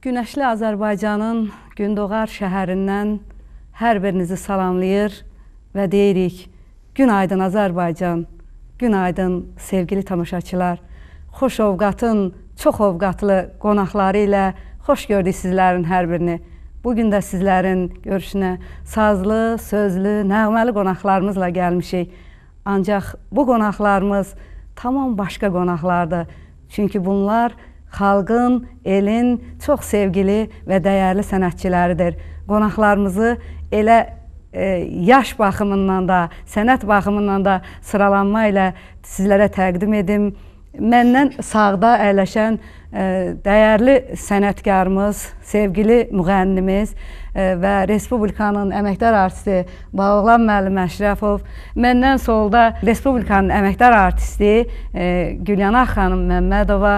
Günəşli Azərbaycanın Gündoğar şəhərindən hər birinizi salamlayır və deyirik, günaydın Azərbaycan, günaydın sevgili tamaşaçılar. Xoş ovqatın, çox ovqatlı qonaqları ilə xoş gördük sizlərin hər birini. Bugün də sizlərin görüşünə sazlı, sözlü, nəğməli qonaqlarımızla gəlmişik. Ancaq bu qonaqlarımız tamam başqa qonaqlardır. Çünki bunlar xalqın, elin çox sevgili və dəyərli sənətçiləridir. Qonaqlarımızı elə yaş baxımından da, sənət baxımından da sıralanma ilə sizlərə təqdim edim. Məndən sağda əyləşən dəyərli sənətkarımız, sevgili müğənnimiz və Respublikanın əməkdar artisti Bağlan müəllim Əşrəfov, məndən solda Respublikanın əməkdar artisti Gülyana xanım Məmmədova,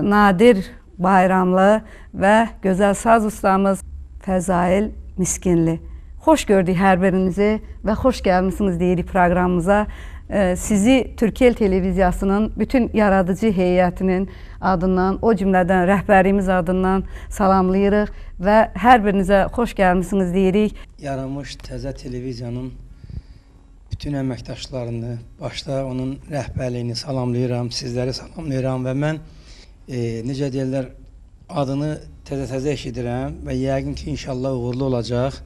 Nadir Bayramlı və gözəl saz ustamız Fəzail Miskinli. Xoş gördük hər birinizi və xoş gəlmişsiniz deyirik proqramımıza. Sizi Türkiye Televiziyasının bütün yaradıcı heyətinin adından, o cümlədən rəhbərimiz adından salamlayırıq və hər birinizə xoş gəlmişsiniz deyirik. Yaranmış təzə televiziyanın bütün əməkdaşlarını, başda onun rəhbərliyini salamlayıram, sizləri salamlayıram və mən necə deyirlər, adını təzə eşidirəm və yəqin ki, inşallah uğurlu olacaq.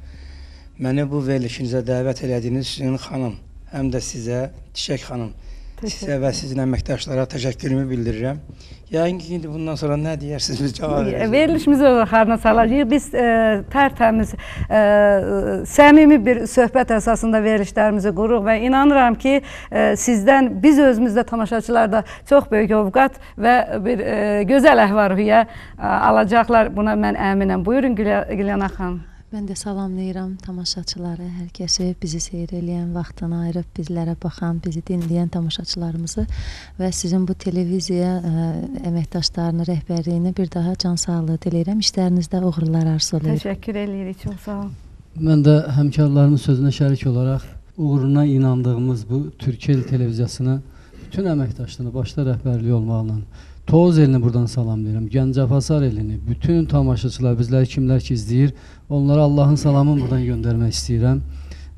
Məni bu verilişinizə dəvət elədiyiniz üçün xanım, həm də sizə, Çiçək xanım, sizə və sizin əməkdaşlara təşəkkürümü bildirirəm. Yəqin ki, bundan sonra nə deyirsiniz, biz cavab verəcəyik. Verilişimizi xarına salacağıq. Biz tərtəmiz, səmimi bir söhbət əsasında verilişlərimizi qururuq və inanıram ki, sizdən, biz özümüzdə tamaşaçılar da çox böyük ovqat və bir gözəl əhval-ruhiyyə alacaqlar. Buna mən əminəm. Buyurun Gülyana xanım. Mən də salamlayıram tamaşaçıları, hər kəsi, bizi seyr eləyən, vaxtını ayırıb bizlərə baxan, bizi dinləyən tamaşaçılarımızı və sizin bu televiziya əməkdaşlarını, rəhbərliyini bir daha can sağlığı diləyirəm. İşlərinizdə uğurlar arzulayır. Təşəkkür edirik, çox sağ olun. Mən də həmkarlarımın sözünə şərik olaraq uğuruna inandığımız bu Türkiye Televiziyasına bütün əməkdaşlarını başda rəhbərliyi olmaqla Toz elini buradan salamlayıram. Gəncəfasar elini, bütün tamaşaçılar, bizləri kimlər ki izləyir, onlara Allahın salamını buradan göndərmək istəyirəm.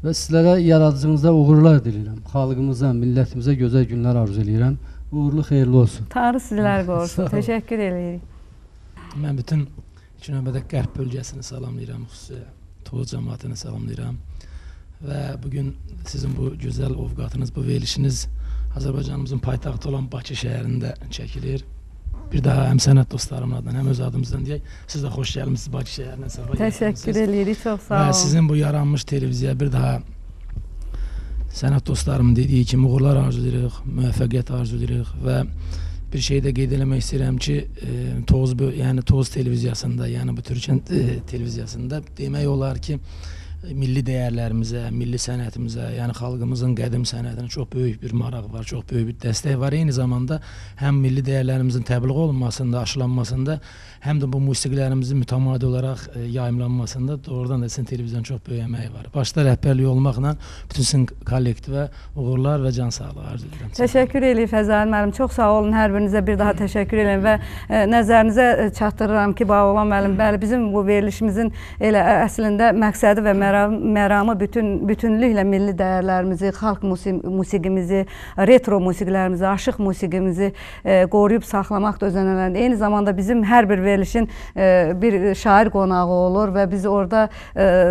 Və sizlərə yaradıcınızda uğurlar diləyirəm. Xalqımıza, millətimizə gözəl günlər arzu edirəm. Uğurlu, xeyirli olsun. Tanrı sizləri qorusun. Təşəkkür edirik. Mən bütün iki növbədə Qərb bölgəsini salamlayıram, xüsusi Toz cəmaatını salamlayıram. Və bugün sizin bu gözəl ovqatınız, bu verilişiniz Azərbaycanımızın paytaxtı olan Bakı şəhərində çəkilir. Bir daha həm sənət dostlarımın adından, həm öz adımızdan deyək, siz də xoş gəlmişsiniz Bakı şəhərinə. Təşəkkür edirik, çox sağ olun. Və sizin bu yaranmış televiziya bir daha sənət dostlarımın dediyi kimi uğurlar arzu edirik, müvəffəqiyyət arzu edirik və bir şey də qeyd eləmək istəyirəm ki, Toz televiziyasında, yəni bu Türkiyə televiziyasında demək olar ki, milli dəyərlərimizə, milli sənətimizə, yəni xalqımızın qədim sənətinə çox böyük bir maraq var, çox böyük bir dəstək var. Eyni zamanda həm milli dəyərlərimizin təbliğ olunmasında, aşılanmasında, həm də bu musiqilərimizin mütəmadi olaraq yayımlanmasında doğrudan da sizin televizyon çox böyük əməyi var. Başda rəhbərliyi olmaqla bütün sizin kollektivə uğurlar və can sağlığı arzu edirəm. Təşəkkür edirik Fəzail müəllim, çox sağ olun, hər birinizə bir daha təşəkkür edirəm və nəzərinizə çatdırıram ki, Bağlan müəllim, bəli, bizim bu verilişimizin elə əslində məqsədi və məramı bütünlüklə milli dəyərlərimizi, xalq musiqimizi, retro musiqilərimizi, aşıq musiqimizi qoruyub saxlamaq da özənələndir. Eyni zamanda bizim hər bir verilişin bir şair qonağı olur və biz orada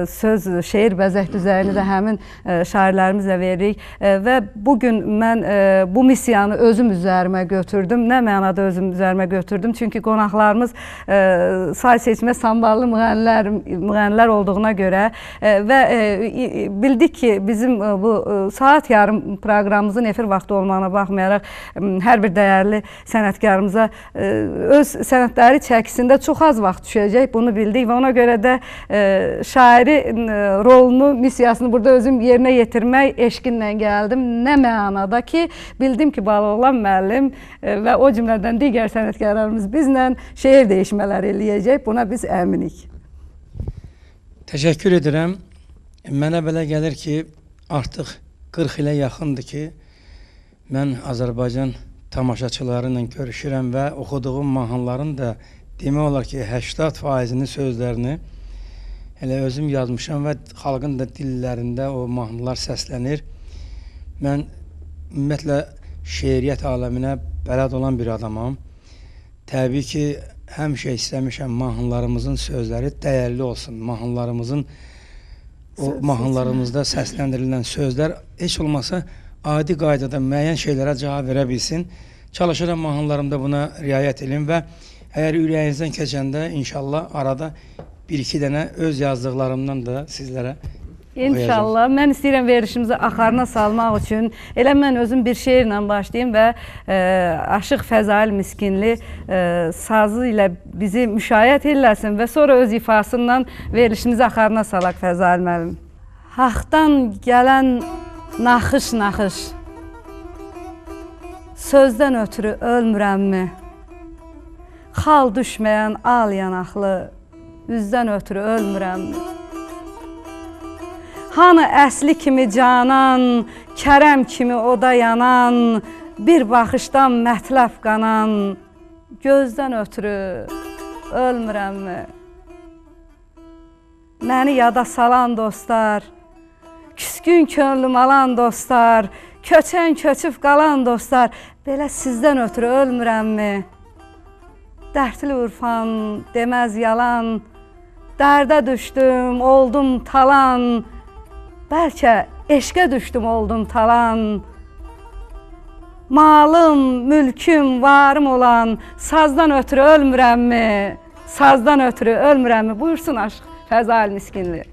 söz, şeir, bəzək düzəyini də həmin şairlərimizlə veririk və bugün mən bu missiyanı özüm üzərimə götürdüm. Nə mənada özüm üzərimə götürdüm? Çünki qonaqlarımız say seçmə samballı müğənnilər olduğuna görə və bildik ki, bizim bu saat yarım proqramımızın efir vaxtı olmağına baxmayaraq hər bir dəyərli sənətkarımıza öz sənətləri çəkisində çox az vaxt düşəcək, bunu bildik və ona görə də şairi rolunu, missiyasını burada özüm yerinə yetirmək eşqinlə gəldim. Nə mənada ki, bildim ki, Bağlan müəllim və o cümlədən digər sənətkarlarımız bizlə şeir değişmələri eləyəcək, buna biz əminik. Təşəkkür edirəm. Mənə belə gəlir ki, artıq 40 ilə yaxındır ki, mən Azərbaycan tamaşaçıları ilə görüşürəm və oxuduğum mahnıların da demək olar ki, 80%-nin sözlərini elə özüm yazmışam və xalqın da dillərində o mahnılar səslənir. Mən ümumiyyətlə şeiriyyət aləminə bələd olan bir adamam. Təbii ki, həmişə istəmişəm mahnılarımızın sözləri dəyərli olsun. Mahnılarımızda səsləndirilən sözlər heç olmasa adi qaydada müəyyən şeylərə cavab verə bilsin. Çalışıram mahnılarımda buna riayət edin və əgər ürəyinizdən keçəndə inşallah arada bir-iki dənə öz yazdıqlarımdan da sizlərə İnşallah. Mən istəyirəm verilişimizi axarına salmaq üçün elə mən özüm bir şeirlə başlayayım və Aşıq Fəzail Miskinli sazı ilə bizi müşayiət eləsin və sonra öz ifasından verilişimizi axarına salaq Fəzail müəllim. Haqdan gələn naxış-naxış, sözdən ötürü ölmürəmmi? Xal düşməyən al yanaqlı, üzdən ötürü ölmürəmmi? Hanı əsli kimi canan, kərəm kimi oda yanan, bir baxışdan mətləf qanan, gözdən ötürü ölmürəmmi? Məni yada salan dostlar, küskün könlüm alan dostlar, köçən köçüb qalan dostlar, belə sizdən ötürü ölmürəmmi? Dərdli Urfan deməz yalan, dərdə düşdüm, oldum talan, bəlkə eşqə düşdüm, oldum talan. Malım, mülküm, varım olan, sazdan ötürü ölmürəmmi? Sazdan ötürü ölmürəmmi? Buyursun Aşıq Fəzail Miskinli.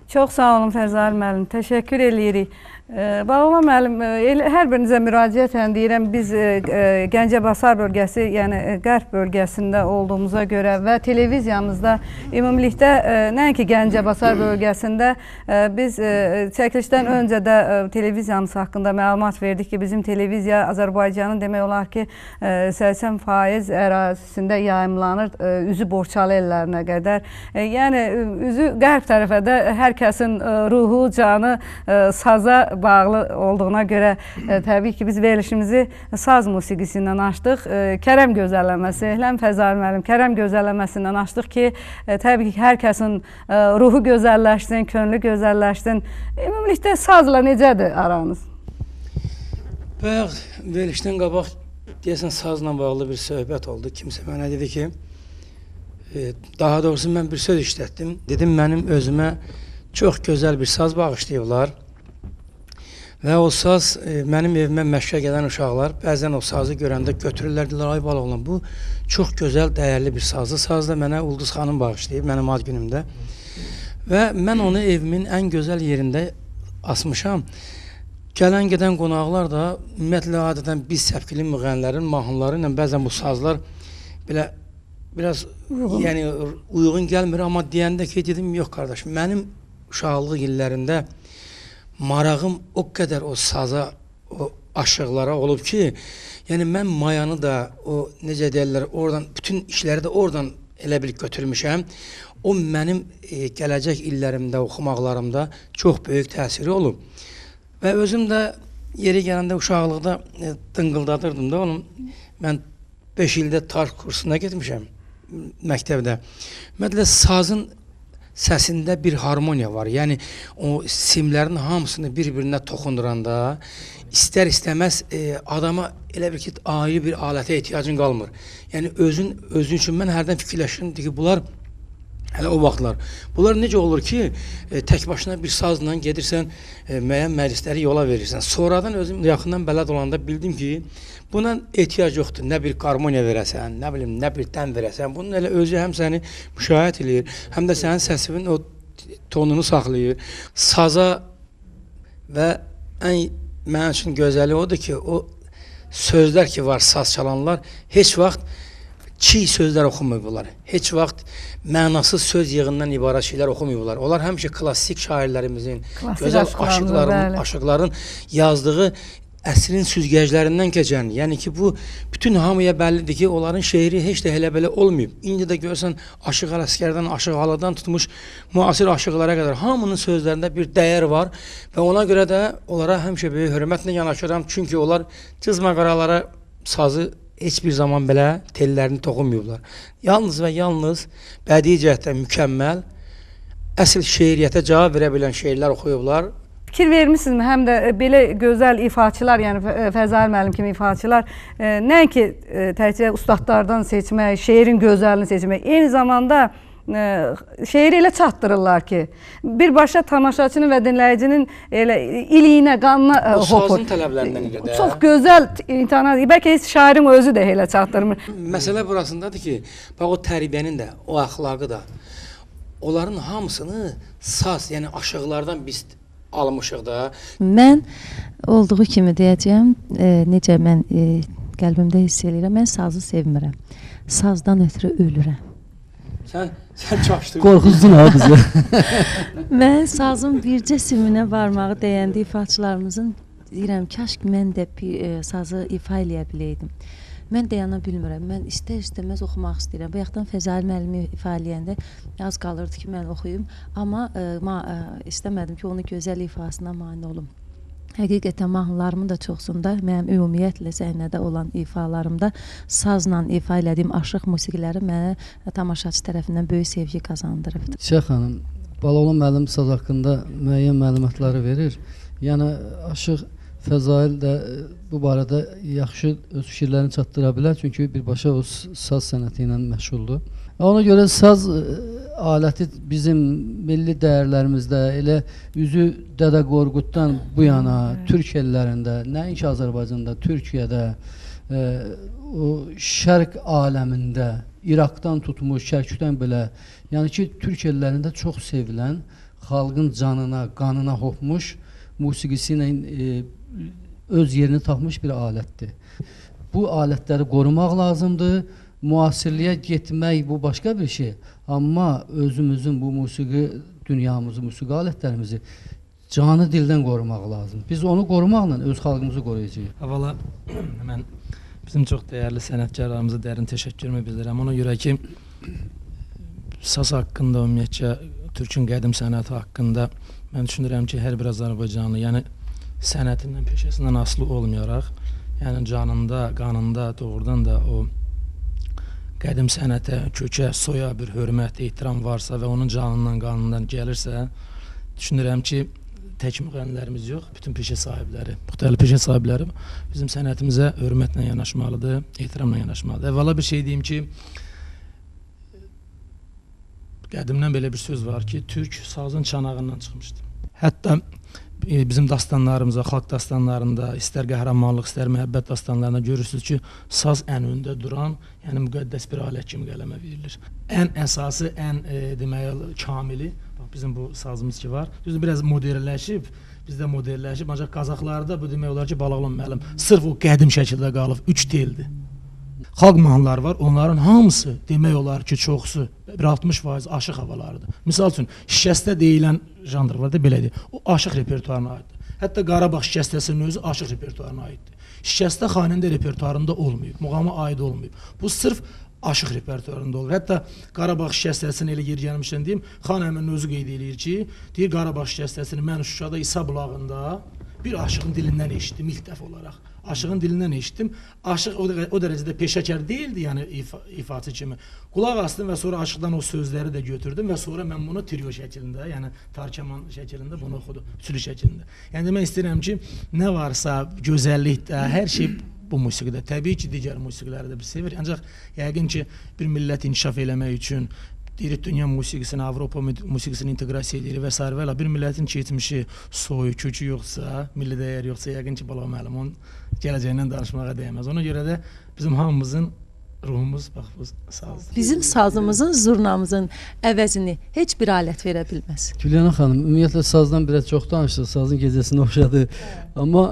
Çox sağ olun Fərzal müəllim, təşəkkür eləyirik. Bağlama müəllim, hər birinizə müraciətən deyirəm, biz Gəncəbasar bölgəsi, yəni Qərb bölgəsində olduğumuza görə və televiziyamızda ümumilikdə nəinki Gəncəbasar bölgəsində biz çəkilişdən öncə də televiziyamız haqqında məlumat verdik ki, bizim televiziya Azərbaycanın demək olar ki 80% ərazisində yayımlanır, üzü Borçalı ellərinə qədər. Yəni üzü Qərb tərəfə də hər kəsin ruhu, canı saza bağlı olduğuna görə təbii ki biz verilişimizi saz musiqisindən açdıq. Kərəm gözəlləməsi, həm Fərzal müəllim Kərəm gözəlləməsindən açdıq ki, təbii ki hər kəsin ruhu gözəlləşsin, könlü gözəlləşsin. Ümumilikdə sazla necədir aranız? Bayaq verilişdən qabaq deyəsən sazla bağlı bir söhbət oldu. Kimsə mənə dedi ki, daha doğrusu mən bir söz işlətdim. Dedim mənim özümə çox gözəl bir saz bağışlayıblar. Və o saz mənim evimə məşqə gələn uşaqlar bəzən o sazı görəndə götürürlər, deyirlər, ay Balaoğlan, bu çox gözəl, dəyərli bir sazdır. Saz da mənə Ulduz xanım bağışlayıb, mənim ad günümdə. Və mən onu evimin ən gözəl yerində asmışam. Gələn gedən qonaqlar da ümumiyyətlə adətən biz səpkili müğənnilərin mahnıları ilə bəzən bu sazlar belə biraz yəni uyğun gəlmir, amma deyəndə ki, dedim, yox qardaş, mənim uşaqlıq illərində marağım o qədər o saza, o aşıqlara olub ki, yəni mən mayanı da, o necə deyirlər, oradan, bütün işləri də oradan elə bil götürmüşəm. O mənim gələcək illərimdə, oxumaqlarımda çox böyük təsiri olub. Və özüm də yeri gələndə uşaqlıqda dıngıldadırdım da onun. Mən 5 ildə tarix kursuna getmişəm məktəbdə. Ümumiyyətlə, sazın səsində bir harmoniya var. Yəni o simlərin hamısını bir-birinə toxunduranda istər-istəməz adama elə bir ki, ayrı bir alətə ehtiyacın qalmır. Yəni özün üçün mən hərdən fikirləşirdim ki, bunlar hələ o vaxtlar. Bunlar necə olur ki, tək başına bir sazla gedirsən, müəyyən məclisləri yola verirsən. Sonradan özüm yaxından bələd olanda bildim ki, buna ehtiyac yoxdur. Nə bir harmoniya verəsən, nə bilim, nə bir tən verəsən. Bunun elə özü həm səni müşahidə edir, həm də sənin səsinin o tonunu saxlayır. Saza və ən mənim üçün gözəli odur ki, o sözlər ki var, saz çalanlar heç vaxt çiğ sözlər oxumayıblar. Heç vaxt mənasız söz yığından ibarət şeylər oxumayıblar. Onlar həmişə klassik şairlərimizin, gözəl aşıqların yazdığı əsrin süzgəclərindən keçən, yəni ki, bu bütün hamıya bəllidir ki, onların şeiri heç də elə belə olmayıb. İndi də görsən, Aşıq Ələsgərdən, Aşıq Haladan tutmuş müasir aşıqlara qədər hamının sözlərində bir dəyər var və ona görə də onlara həmişə böyük hörmətlə yanaşıram, çünki onlar cızma qaralara sazı heç bir zaman belə tellərini toxunmayıblar. Yalnız və yalnız bədii cəhətdən mükəmməl, əsl şeiriyyətə cavab verə bilən şeirlər oxuyublar. Fikir vermişsinizmi? Həm də belə gözəl ifaçılar, yəni Fərzal müəllim kimi ifaçılar, nəinki təkcə ustadlardan seçmək, şeirin gözəlini seçmək, eyni zamanda şeiri elə çatdırırlar ki, birbaşa tamaşaçının və dinləyicinin elə iliyinə, qanına hopur. O sazın tələblərindən ilə də. Çox gözəl imtahanlar, bəlkə heç şairin özü də elə çatdırmır. Məsələ burasındadır ki, bax o tərbiyənin də, o əxlaqı da, onların hamısını saz, yəni aşıqlardan biz almışıq da. Mən olduğu kimi deyəcəyəm, necə mən qəlbimdə hiss edirəm, mən sazı sevmirəm. Sazdan ötürü ölürəm. Sən çaşdın. Qorxuzdun ha bizi. Mən sazın bircə siminə varmağı deyəndə ifaçılarımızın deyirəm, kaş ki mən də sazı ifa eləyə biləydim. Mən dayana bilmirəm, mən istər-istəməz oxumaq istəyirəm. Bayaqdan Fərzal müəllimi ifa eləyəndə az qalırdı ki, mən oxuyum, amma istəmədim ki, onun gözəl ifasına mane olum. Həqiqətən mahnılarımın da çoxsunda, mənim ümumiyyətlə səhnədə olan ifalarımda sazla ifa elədiyim aşıq musiqiləri mənə tamaşaçı tərəfindən böyük sevgi qazandırıbdır. Şeyx xanım, Balaoğlan müəllim saz haqqında müəyyən məlumatları verir. Yəni aşıq Fəzail də bu barədə yaxşı öz fikirlərini çatdıra bilər, çünki birbaşa o saz sənəti ilə məşğuldur. Ona görə saz aləti bizim milli dəyərlərimizdə elə üzü Dədə Qorquddan bu yana Türk ellərində, nəinki Azərbaycanda, Türkiyədə, o şərq aləmində, İraqdan tutmuş, Şərqdən belə, yəni ki, Türk ellərində çox sevilən xalqın canına, qanına hopmuş, musiqisi ilə öz yerini tapmış bir alətdir. Bu alətləri qorumaq lazımdır. Müasirliyə getmək bu başqa bir şey. Amma özümüzün bu musiqi dünyamızı, musiqi alətlərimizi canı dildən qorumaq lazım. Biz onu qorumaqla öz xalqımızı qoruyacağıq. Əvvəla mən bizim çox dəyərli sənətkarlarımıza dərin təşəkkürümü bildirirəm. Ona görə ki, saz haqqında, ümumiyyətcə Türkün qədim sənəti haqqında mən düşünürəm ki, hər bir Azərbaycanlı, yəni sənətindən, peşəsindən asılı olmayaraq, yəni canında, qanında doğrudan da o qədim sənətə, kökə, soya bir hörmət, ehtiram varsa və onun canından, qanından gəlirsə, düşünürəm ki, tək müğənnilərimiz yox, bütün peşə sahibləri, müxtəlif peşə sahibləri bizim sənətimizə hörmətlə yanaşmalıdır, ehtiramla yanaşmalıdır. Əvvəla bir şey deyim ki, qədimdən belə bir söz var ki, Türk sazın çanağından çıxmışdı. Hətta bizim dastanlarımıza, xalq dastanlarında, istər qəhrəmanlıq, istər məhəbbət dastanlarında görürsünüz ki, saz ən öndə duran, yəni müqəddəs bir alət kimi qələmə verilir. Ən əsası, ən demək, kamili, bax bizim bu sazımız ki var, düzdür, biraz modernləşib, bizdə modernləşib, ancaq Qazaxlarda bu demək olar ki, Balağlan müəllim, sırf o qədim şəkildə qalıb, 3 teldir. Xalq mahnıları var, onların hamısı demək olar ki, çoxsu, bir 60% aşıq havalarıdır. Misal üçün, şikəstə deyilən janr var da belədir, o aşıq repertuarına aiddir. Hətta Qarabağ şikəstəsinin özü aşıq repertuarına aiddir. Şikəstə xanəndə repertuarında olmayıb, muğama aid olmayıb. Bu sırf aşıq repertuarında olur. Hətta Qarabağ şikəstəsini elə yer gəlmişdən deyim, xan əminin özü qeyd edir ki, deyir Qarabağ şikəstəsini mən Şuşada İsa bulağında bir aşığın dilindən eşitdim ilk dəfə olaraq. Aşığın dilindən eşitdim. Aşıq o dərəcədə peşəkar deyildi, yəni ifaçı kimi. Qulaq astım və sonra aşıqdan o sözləri də götürdüm və sonra mən bunu trio şəklində, yəni tarkaman şəklində bunu oxudum, üçlü şəklində. Yəni demək istəyirəm ki, nə varsa gözəllikdə, hər şey bu musiqidə. Təbii ki, digər musiqiləri də biz sevir. Ancaq yəqin ki, bir millət inkişaf eləmək üçün deyirik, dünya musiqisini, Avropa musiqisini inteqrasiya edir və s. və bir millətin keçmişi, soyu, kökü yoxsa, milli dəyər yoxsa, yəqin ki, Balağlan müəllim onun gələcəyindən danışmağa dəyməz. Ona görə də bizim hamımızın ruhumuz, bax, bu sazdır. Bizim sazımızın, zurnamızın əvəzini heç bir alət verə bilməz. Gülyana xanım, ümumiyyətlə sazdan biraz çox danışdıq, sazın gecəsini oxşadı. Amma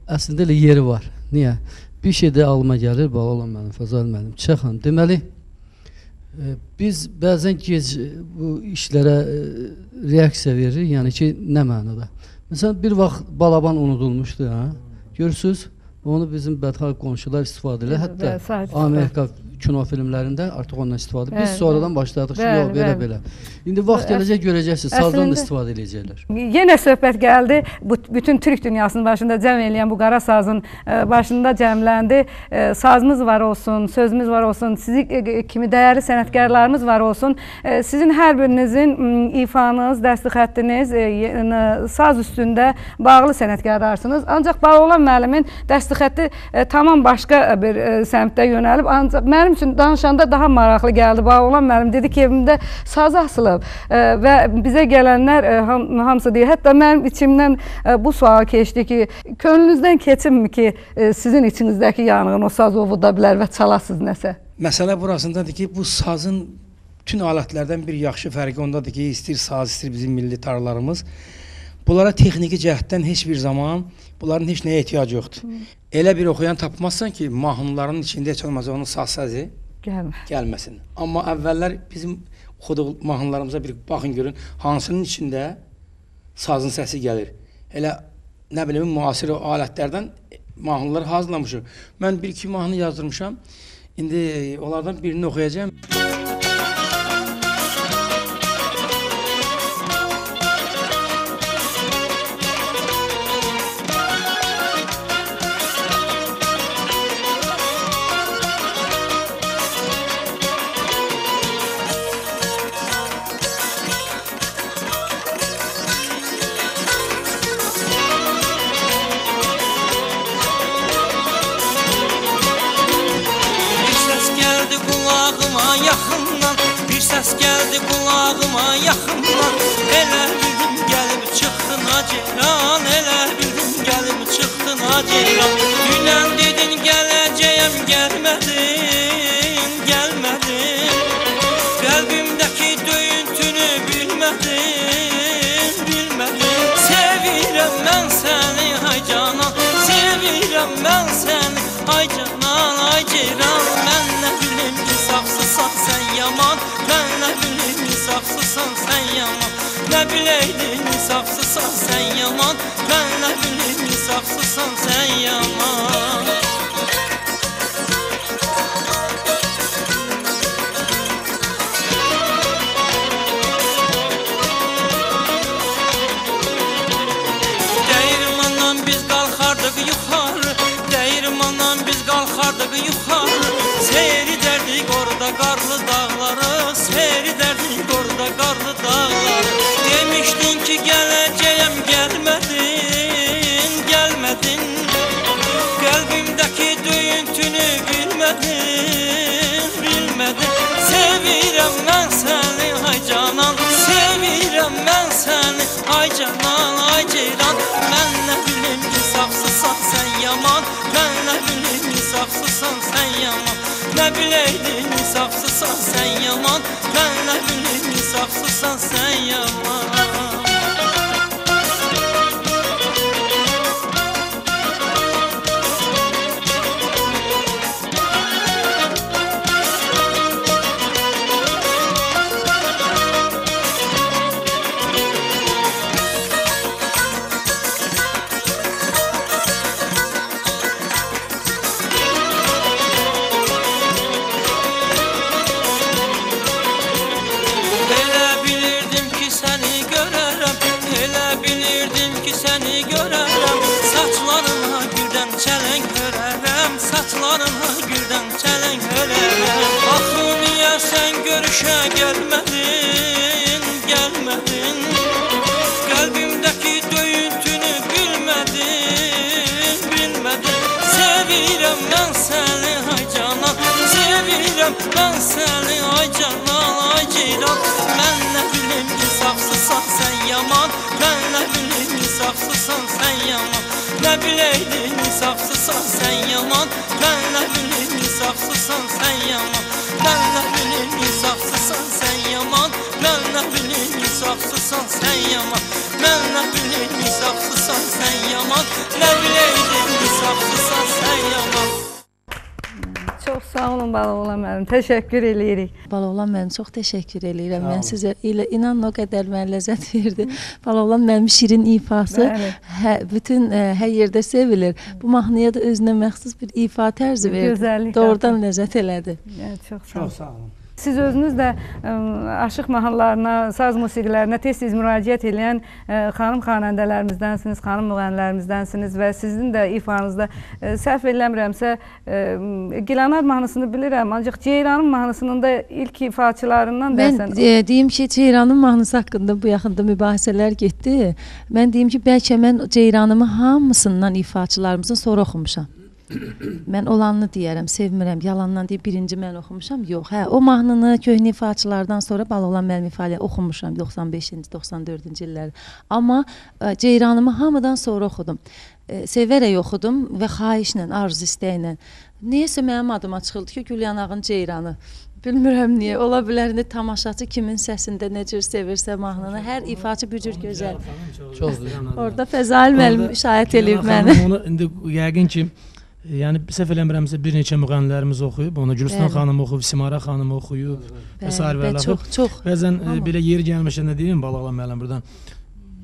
əslində elə yeri var. Niyə? Bir şey də alma gəlir, Balağlan müəllim, Fəzal müəllim, Çiçək xanım. Deməli, biz bəzən gec bu işlərə reaksiya veririk, yəni ki, nə mənada? Məsələn, bir vaxt Balaban unudulmuşdu, görürsünüz, onu bizim bədxalq qonşular istifadə edir, hətta Amerika kino filmlərində artıq ondan istifadə edir. Biz sonradan başladıq ki, yox, belə. İndi vaxt gələcək, görəcəksiniz, sazdan da istifadə edəcəklər. Yenə söhbət gəldi, bütün Türk dünyasının başında cəm eləyən bu qara sazın başında cəmləndi. Sazımız var olsun, sözümüz var olsun, sizi kimi dəyərli sənətkarlarımız var olsun. Sizin hər birinizin ifanız, dəsti xəttiniz saz üstündə bağlı sənətkararsınız. Ancaq Balağlan müəllimin dəsti xətti tamam başqa bir səmtdə yönəlib. Ancaq mənim üçün danışanda daha maraqlı gəldi. Balağlan müəllim dedi ki, evimdə saz asılıb və bizə gələnlər hamısı deyir. Hətta mənim içimdən bu sual keçdi ki, könlünüzdən keçinmi ki, sizin içinizdəki yanğın o saz ovuda bilər və çalasınız nəsə? Məsələ burasındadır ki, bu sazın bütün alətlərdən bir yaxşı fərqi ondadır ki, istəyir saz, istəyir bizim milli tarlalarımız. Bunlara texniki cəhətdən heç bir zaman bunların heç nəyə ehtiyac yoxdur. Elə bir oxuyan tapmazsan ki, mahnıların içində heç olmazsa onun saz səsi gəlməsin. Amma əvvəllər bizim oxuduğu mahnılarımıza bir baxın görün, hansının içində sazın səsi gəlir. Elə nə bilim müasir alətlərdən mahnılar hazırlamışıq. Mən bir-iki mahnı yazdırmışam. İndi onlardan birini oxuyacağım. Bir səs gəldi qulağıma yaxından, elə bildim gəlib çıxdın acıran, elə bildim gəlib çıxdın acıran. Dünən dedin gələcəyəm, gəlmədin, gəlmədin. Qəlbimdəki döyüntünü bilmədin, insafsızsan sen yaman. Ben ne bileyim insafsızsan sen yaman. Dəyirmandan biz qalxardıq yuxarı, dəyirmandan biz qalxardıq yuxarı. Seyr edərdik orada qarlı dağları, seyr edərdik orada qarlı dağları. Demişdin ki gələcəyəm, gəlmədin, gəlmədin. Qəlbimdəki döyüntünü bilmədin, bilmədin. Sevirəm mən səni ay canan, sevirəm mən səni ay canan, ay ceyran. Mən nə bilim insafsızsan sən yaman, mən nə bilim insafsızsan sən yaman. Nə biləydin insafsızsan sən yaman, mən nə bilim insafsızsan sən yaman. Saçlarına güldən çələng hörərəm. Axı niyə sən görüşə gəlmədin, gəlmədin. Qəlbimdəki döyüntünü bilmədin, bilmədin. Sevirəm mən səni ay canan, sevirəm mən səni ay canan, ay ceyran. Mən nə bilim insafsızsan sən yaman, mən nə bilim insafsızsan sən yaman. Nə biləydin insafsızsan sən yaman, mən nə bilim insafsızsan sən yaman. Mən nə bilim insafsızsan sən yaman, mən nə bilim insafsızsan sən yaman. Mən nə bilim insafsızsan sən yaman, nə biləydin insafsızsan sən yaman. Çox sağ olun Baloğlan müəllim, təşəkkür eləyirik. Baloğlan müəllim, çox təşəkkür eləyirəm. Mən sizə elə inanın o qədər mənə ləzzət verdi. Baloğlan müəllim şirin ifası bütün hər yerdə sevilir. Bu mahnıya da özünə məxsus bir ifa tərzi verdi. Gözəllik. Doğrudan ləzzət elədi. Çox sağ olun. olun. Siz özünüz də aşıq mahnılarına, saz musiqilərinə tez-tez müraciət edən xanım xanəndələrimizdənsiniz, xanım müğənnilərimizdənsiniz və sizin də ifanızda səhv eləmirəmsə Gilanar mahnısını bilirəm, ancaq Ceyranın mahnısının da ilk ifaçılarından mən deyim ki, Ceyranın mahnısı haqqında bu yaxında mübahisələr getdi. Mən deyim ki, bəlkə mən Ceyranımı hamısından ifaçılarımızın sonra oxumuşam. Mən olanını deyərəm, sevmirəm, yalandan deyib birinci mən oxumuşam, yox. Hə, o mahnını köhnə ifaçılardan sonra Baloğlan müəllim ifadəyə oxumuşam 95-ci, 94-cü illərdə. Amma Ceyranımı hamıdan sonra oxudum. Sevərək oxudum və xahişlə, arzu istəklə. Niyəsə mənim adıma çıxıldı ki, Gülyanağın Ceyranı. Bilmirəm niyə, ola bilər indi tamaşaçı kimin səsində nə cür sevirsə mahnını, hər ifaçı bir cür gözəl. Orada Fəzail müəllim şahid eləyib məni. Onu indi yəqin ki, yəni səhv eləmirəmsə bir neçə müğənnilərimiz oxuyub, onu Gülstan xanım oxuyub, Simara xanım oxuyub və sair və çox. Bəzən belə yeri gəlmişən də deyim Baloğlan müəllim buradan.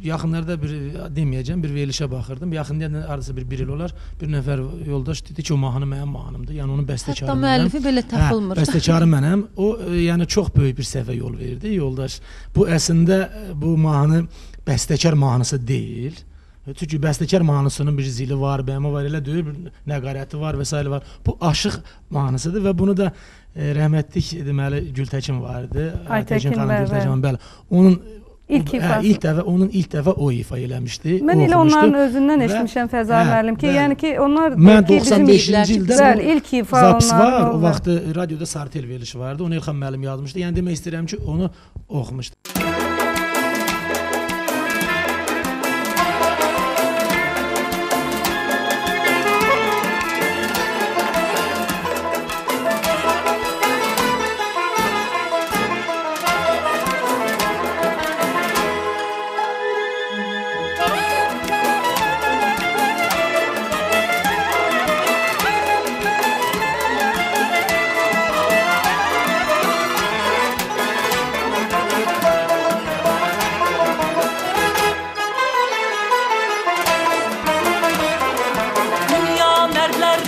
Yaxınlarda bir deməyəcəm, bir verilişə baxırdım. Yaxında arası bir il olar. Bir nəfər yoldaş dedi ki, o mahnı mənim mahnımdır. Yəni onun bəstəkarı mənəm. Hətta müəllifi belə tapılmır. Bəstəkarı mənəm. O yəni çox böyük bir səhvə yol verdi yoldaş. Bu əslində bu mahnı bəstəkar mahnısı deyil. Çünki bəstəkar mahnısının bir zili var, bəmi var, elə deyil, bir nəqarəti var və s. var. Bu aşıq mahnısıdır və bunu da rəhmətlik deməli Gültəkin vardı. Aytəkin bəli. Onun İlk dəfə o ifa eləmişdi. Mən elə onların özündən eşitmişəm Fəzail müəllim ki, yəni ki onlar mən 95-ci ildə ilk ifa zaps var. O vaxt radioda Sartel verilişi vardı. Onu Elxan müəllim yazmışdı. Yəni demək istəyirəm ki, onu oxumuşdu.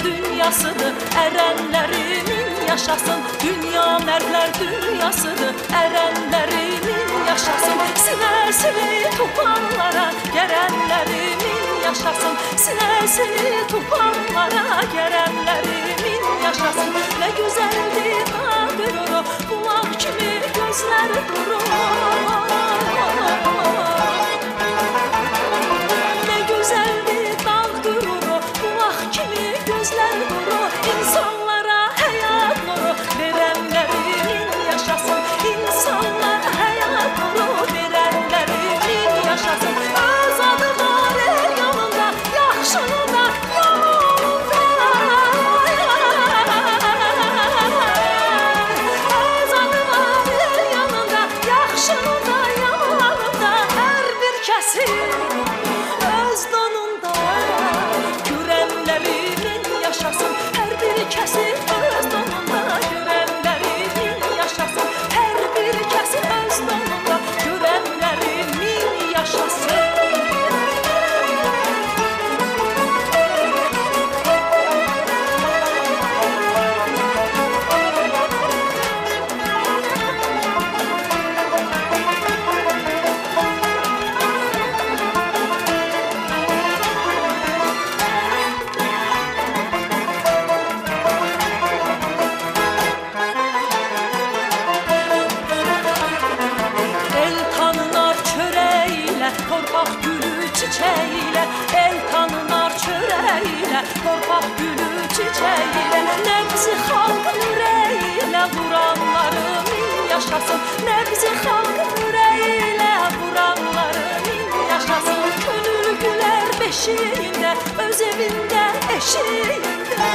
dünyasıdır, ərənlərimin yaşasın. Dünya mərdlər dünyasıdır, ərənlərimin yaşasın. Sinəsini tupanlara gələnlərimin yaşasın. Sinəsini tupanlara gələnlərimin yaşasın. Nə gözəldir nadir o, bulaq kimi gözləri durur. Nə gözəldir dağdır o, bulaq kimi gözləri durur. İnsanlara həyat nuru verənlərimin yaşasın. İnsanlara həyat nuru verənlərimin yaşasın. Öz adı var el yanında, yaxşının da yamanında. Öz adı var el yanında, yaxşının da yamanında. Hər bir kəsin öz donunda görənlərimin yaşasın. Hər bir kəsin öz donunda görənlərimin yaşasın. Hər bir kəsin öz donunda görənlərimin yaşasın. El tanınar çöreğiyle, torpaq gülü çiçeğiyle. El tanınar çöreğiyle, torpaq gülü çiçeğiyle. Nəbzi xalqın ürəyilə vuranlarımın yaşasın. Nəbzi xalqın ürəyilə vuranlarımın yaşasın. Könül gülər beşiyində, öz evində, eşiyində.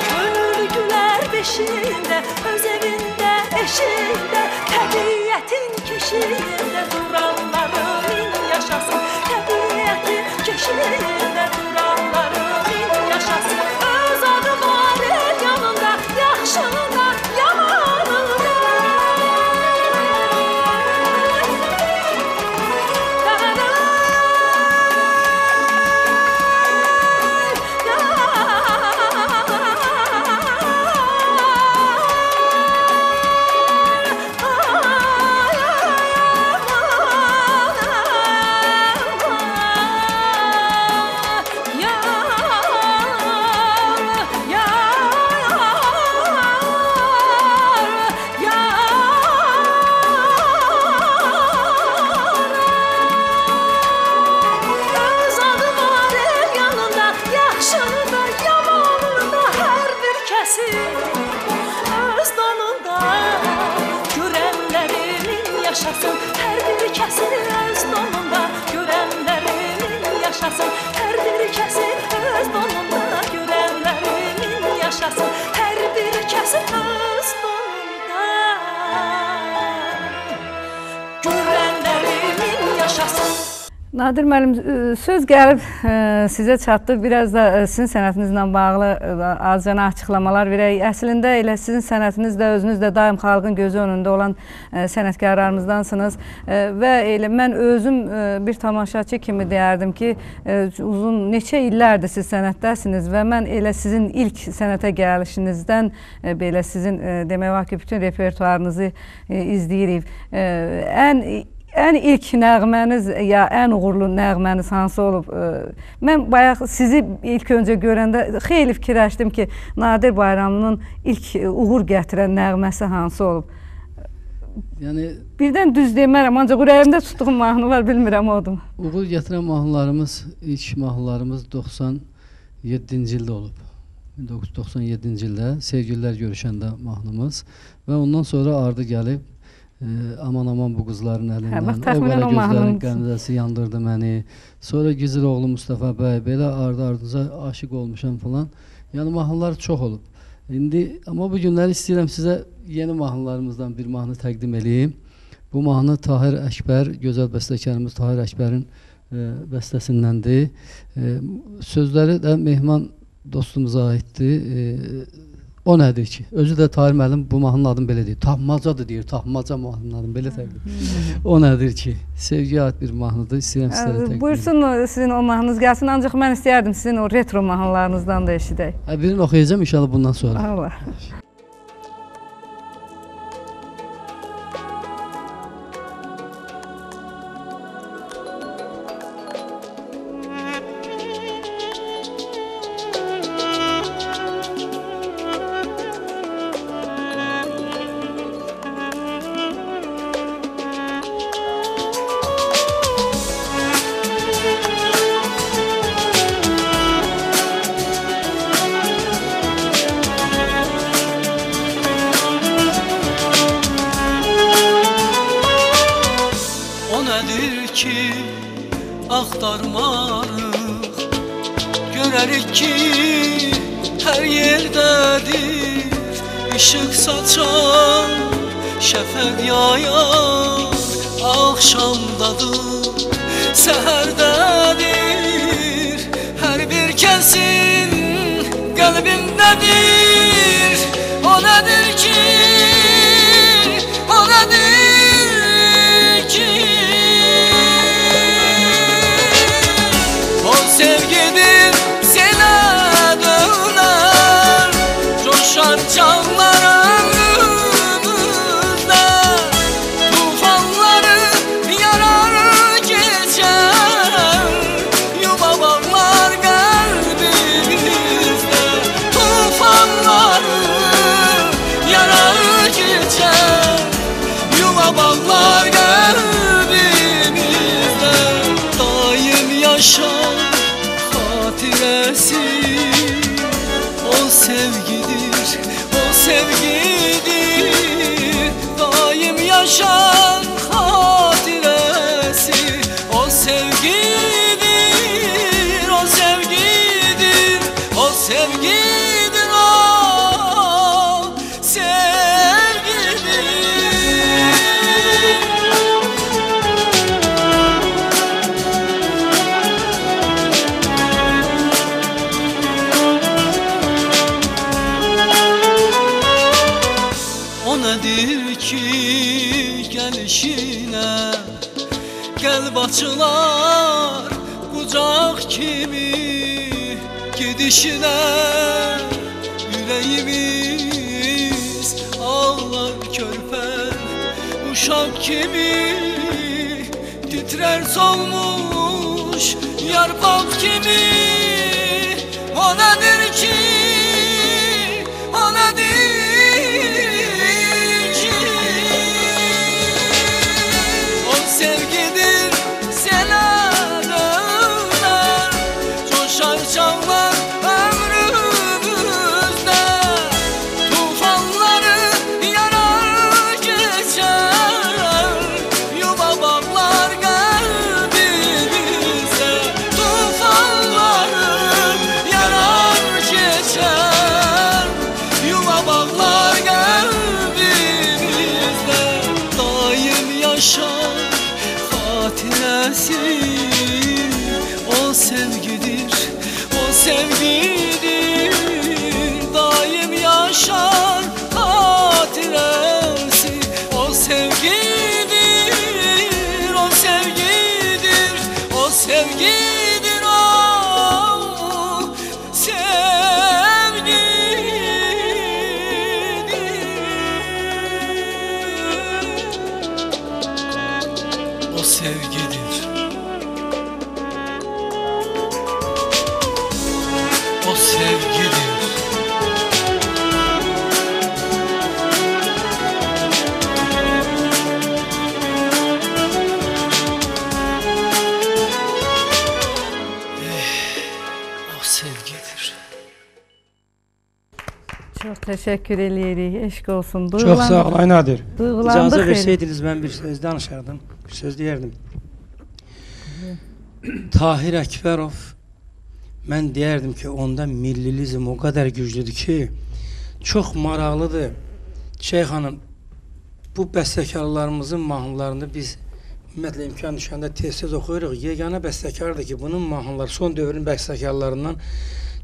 Könül gülər beşiyində, öz evində, eşiyində. Təbiətin keşiyində duranlarımın yaşasın. Təbiətin keşiyində duranlarımın yaşasın. Öz adı var el yanında, yaxşının da yamanında. Öz adı var el yanında, yaxşının da yamanında. Hər bir kəsin öz donunda görənlərimin yaşasın. Hər bir kəsin öz donunda görənlərimin yaşasın. Hər bir kəsin öz donunda görənlərimin yaşasın. Hər bir kəsin öz donunda görənlərimin yaşasın. Nadir müəllim, söz gəlib sizə çatdı. Biraz da sizin sənətinizlə bağlı azcana açıqlamalar verək. Əslində elə sizin sənətiniz də, özünüz də daim xalqın gözü önündə olan sənətkarlarımızdansınız. Və elə mən özüm bir tamaşaçı kimi deyərdim ki, uzun neçə illərdir siz sənətdəsiniz və mən elə sizin ilk sənətə gəlişinizdən belə sizin demək olar ki, bütün repertuarınızı izləyirik. Ən ilk nəğməniz ya ən uğurlu nəğməniz hansı olub? Mən bayaq sizi ilk öncə görəndə xeyli fikirləşdim ki, Nadir Bayramlının ilk uğur gətirən nəğməsi hansı olub? Yəni Birdən düz demərəm, ancaq ürəyimdə tutduğum mahnı var, bilmirəm odur. uğur gətirən mahnılarımız, ilk mahnılarımız 97-ci ildə olub. 1997-ci ildə Sevgililər Görüşəndə mahnımız və ondan sonra ardı gəlib Aman aman bu qızların əlindən, o qara gözlərin qəmzəsi yandırdı məni. Sonra Gizir oğlu Mustafa bəy, belə ardı-ardınca aşiq olmuşam falan. Yəni mahnılar çox olub. İndi amma bu günləri istəyirəm sizə yeni mahnılarımızdan bir mahnı təqdim edeyim. Bu mahnı Tahir Əkbər, gözəl bəstəkarımız Tahir Əkbərin bəstəsindəndir. Sözləri də Mehman dostumuza aiddir. O nədir ki? Özü də Tahir müəllim bu mahnının adını belə deyir. Tapmacadır deyir. Tapmaca mahnının adını belə təqdim. O nədir ki? Sevgiyə aid bir mahnıdır. İstəyirəm sizlərə təqdim. Buyursun sizin o mahnınız gəlsin. Ancaq mən istəyərdim sizin o retro mahnılarınızdan da eşidək. Birini oxuyacağım inşallah bundan sonra. Allah. Axtarmarıq, görərik ki, hər yerdədir, işıq saçan, şəfəq yayan, axşamdadır, səhərdədir, hər bir kəsin qəlbindədir, o nədir ki, o nədir ki, sevgidir sənə dönər, coşar canlar ömrümüzdə, tufanları yarar keçər, yuva bağlar qəlbimizdə, tufanları yarar keçər, yuva bağlar qəlbimizdə, daim yaşar hatirəsi, o sevgidir, o sevgidir, daim yaşar hatirəsi, o sevgidir, o sevgidir, o sevgidir, o sevgidir. Nədir ki, gəlişinə qəlb açılar, qucaq kimi gedişinə ürəyimiz ağlar körpən, uşaq kimi titrər solmuş yarpaq kimi, o nədir ki, o nədir sevgidir sənə dönər, coşar canlar ömrümüzdə, tufanları yarar keçər, yuva bağlar qəlbimizdə, tufanları yarar keçər, yuva bağlar qəlbimizdə, daim yaşar hatirəsi, o sevgidir, o sevgidir, daim yaşar hatirəsi, o sevgidir, o sevgidir, o sevgidir, o sevgidir, o sevgidir, o sevgidir. O sevgidir. Çox təşəkkür eləyirik. Eşq olsun. Çox sağ ol, Aynadir. Duyğulandıq. İcazə versəydiniz mən bir söz danışardım, bir söz deyərdim. Tahir Əkbərov, mən deyərdim ki, onda millilizm o qədər güclüdür ki, çox maraqlıdır. Şeyx xanım, bu bəstəkarlarımızın mahnılarını biz ümumiyyətlə imkan düşəndə tez-tez oxuyuruq. Yeganə bəstəkardır ki, bunun mahnıları son dövrün bəstəkarlarından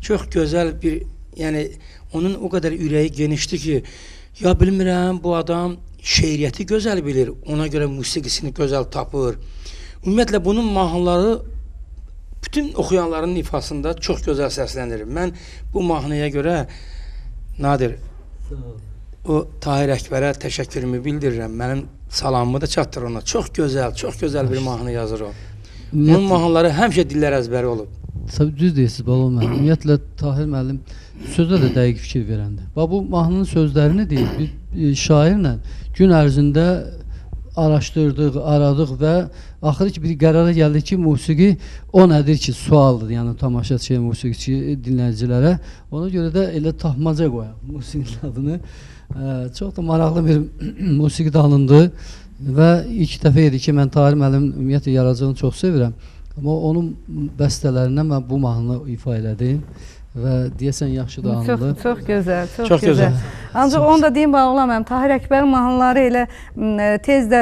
çox gözəl bir yəni onun o qədər ürəyi genişdir ki, ya bilmirəm bu adam şeiriyyəti gözəl bilir, ona görə musiqisini gözəl tapır. Ümumiyyətlə bunun mahnıları bütün oxuyanların ifasında çox gözəl səslənir. Mən bu mahnıya görə Nadir o Tahir Əkbərə təşəkkürümü bildirirəm. Mənim salamımı da çatdırır ona. Çox gözəl bir mahnı yazır o. Onun mahnıları həmişə dillər əzbəri olub. Düz deyirsiniz Balol müəllim. Ümumiyyətlə Tahir müəllim sözdə də dəqiq fikir verəndi. Bu mahnının sözlərini deyil, bir şairlə gün ərzində araşdırdıq, aradıq və axırı ki bir qərara gəldik ki, musiqi o nədir ki, sualdır, yəni tamaşaçıya, musiqiçi, dinləyicilərə. Ona görə də elə tapmaca qoyaq musiqinin adını. Çox da maraqlı bir musiqi dalındı və ilk dəfə idi ki, mən Tahir müəllimin ümumiyyətlə yaradıcılığını çox sevirəm. Amma onun bəstələrindən mən bu mahnını ifa elədim və deyəsən yaxşı da anıldı. Çox gözəl, çox gözəl. Ancaq onu da deyim, bağlamam. Tahir Əkbərin mahnıları elə tez də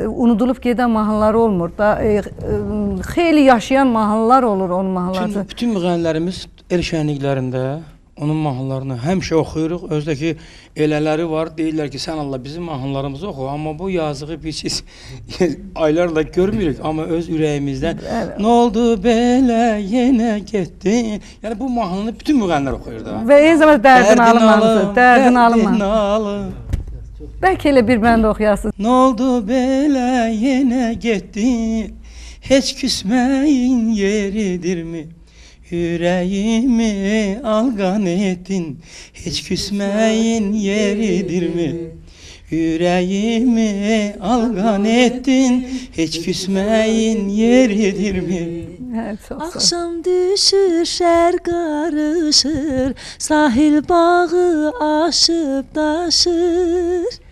unudulub gedən mahnıları olmur. Xeyli yaşayan mahnılar olur onun mahnıları. Bütün müğənnilərimiz el şənliklərində onun mahnılarını həmişə oxuyuruq. Özdəki elələri var, deyirlər ki, sən Allah bizim mahnılarımızı oxu. Amma bu yazığı biz aylarla görmürük. Amma öz ürəyimizdən nə oldu belə, yenə getdin. Yəni bu mahnını bütün müğənnilər oxuyur da. Və eyni zamanda dərdin alınmaz. Bəlkə elə bir mən də oxuyasınız. Nə oldu belə, yenə getdin, heç küsməyin yeridirmi? Ürəyimi alqan etdin, heç küsməyin yeridirmi? Ürəyimi alqan etdin, heç küsməyin yeridirmi? Axşam düşür, şər qarışır, sahil bağı aşıb daşır.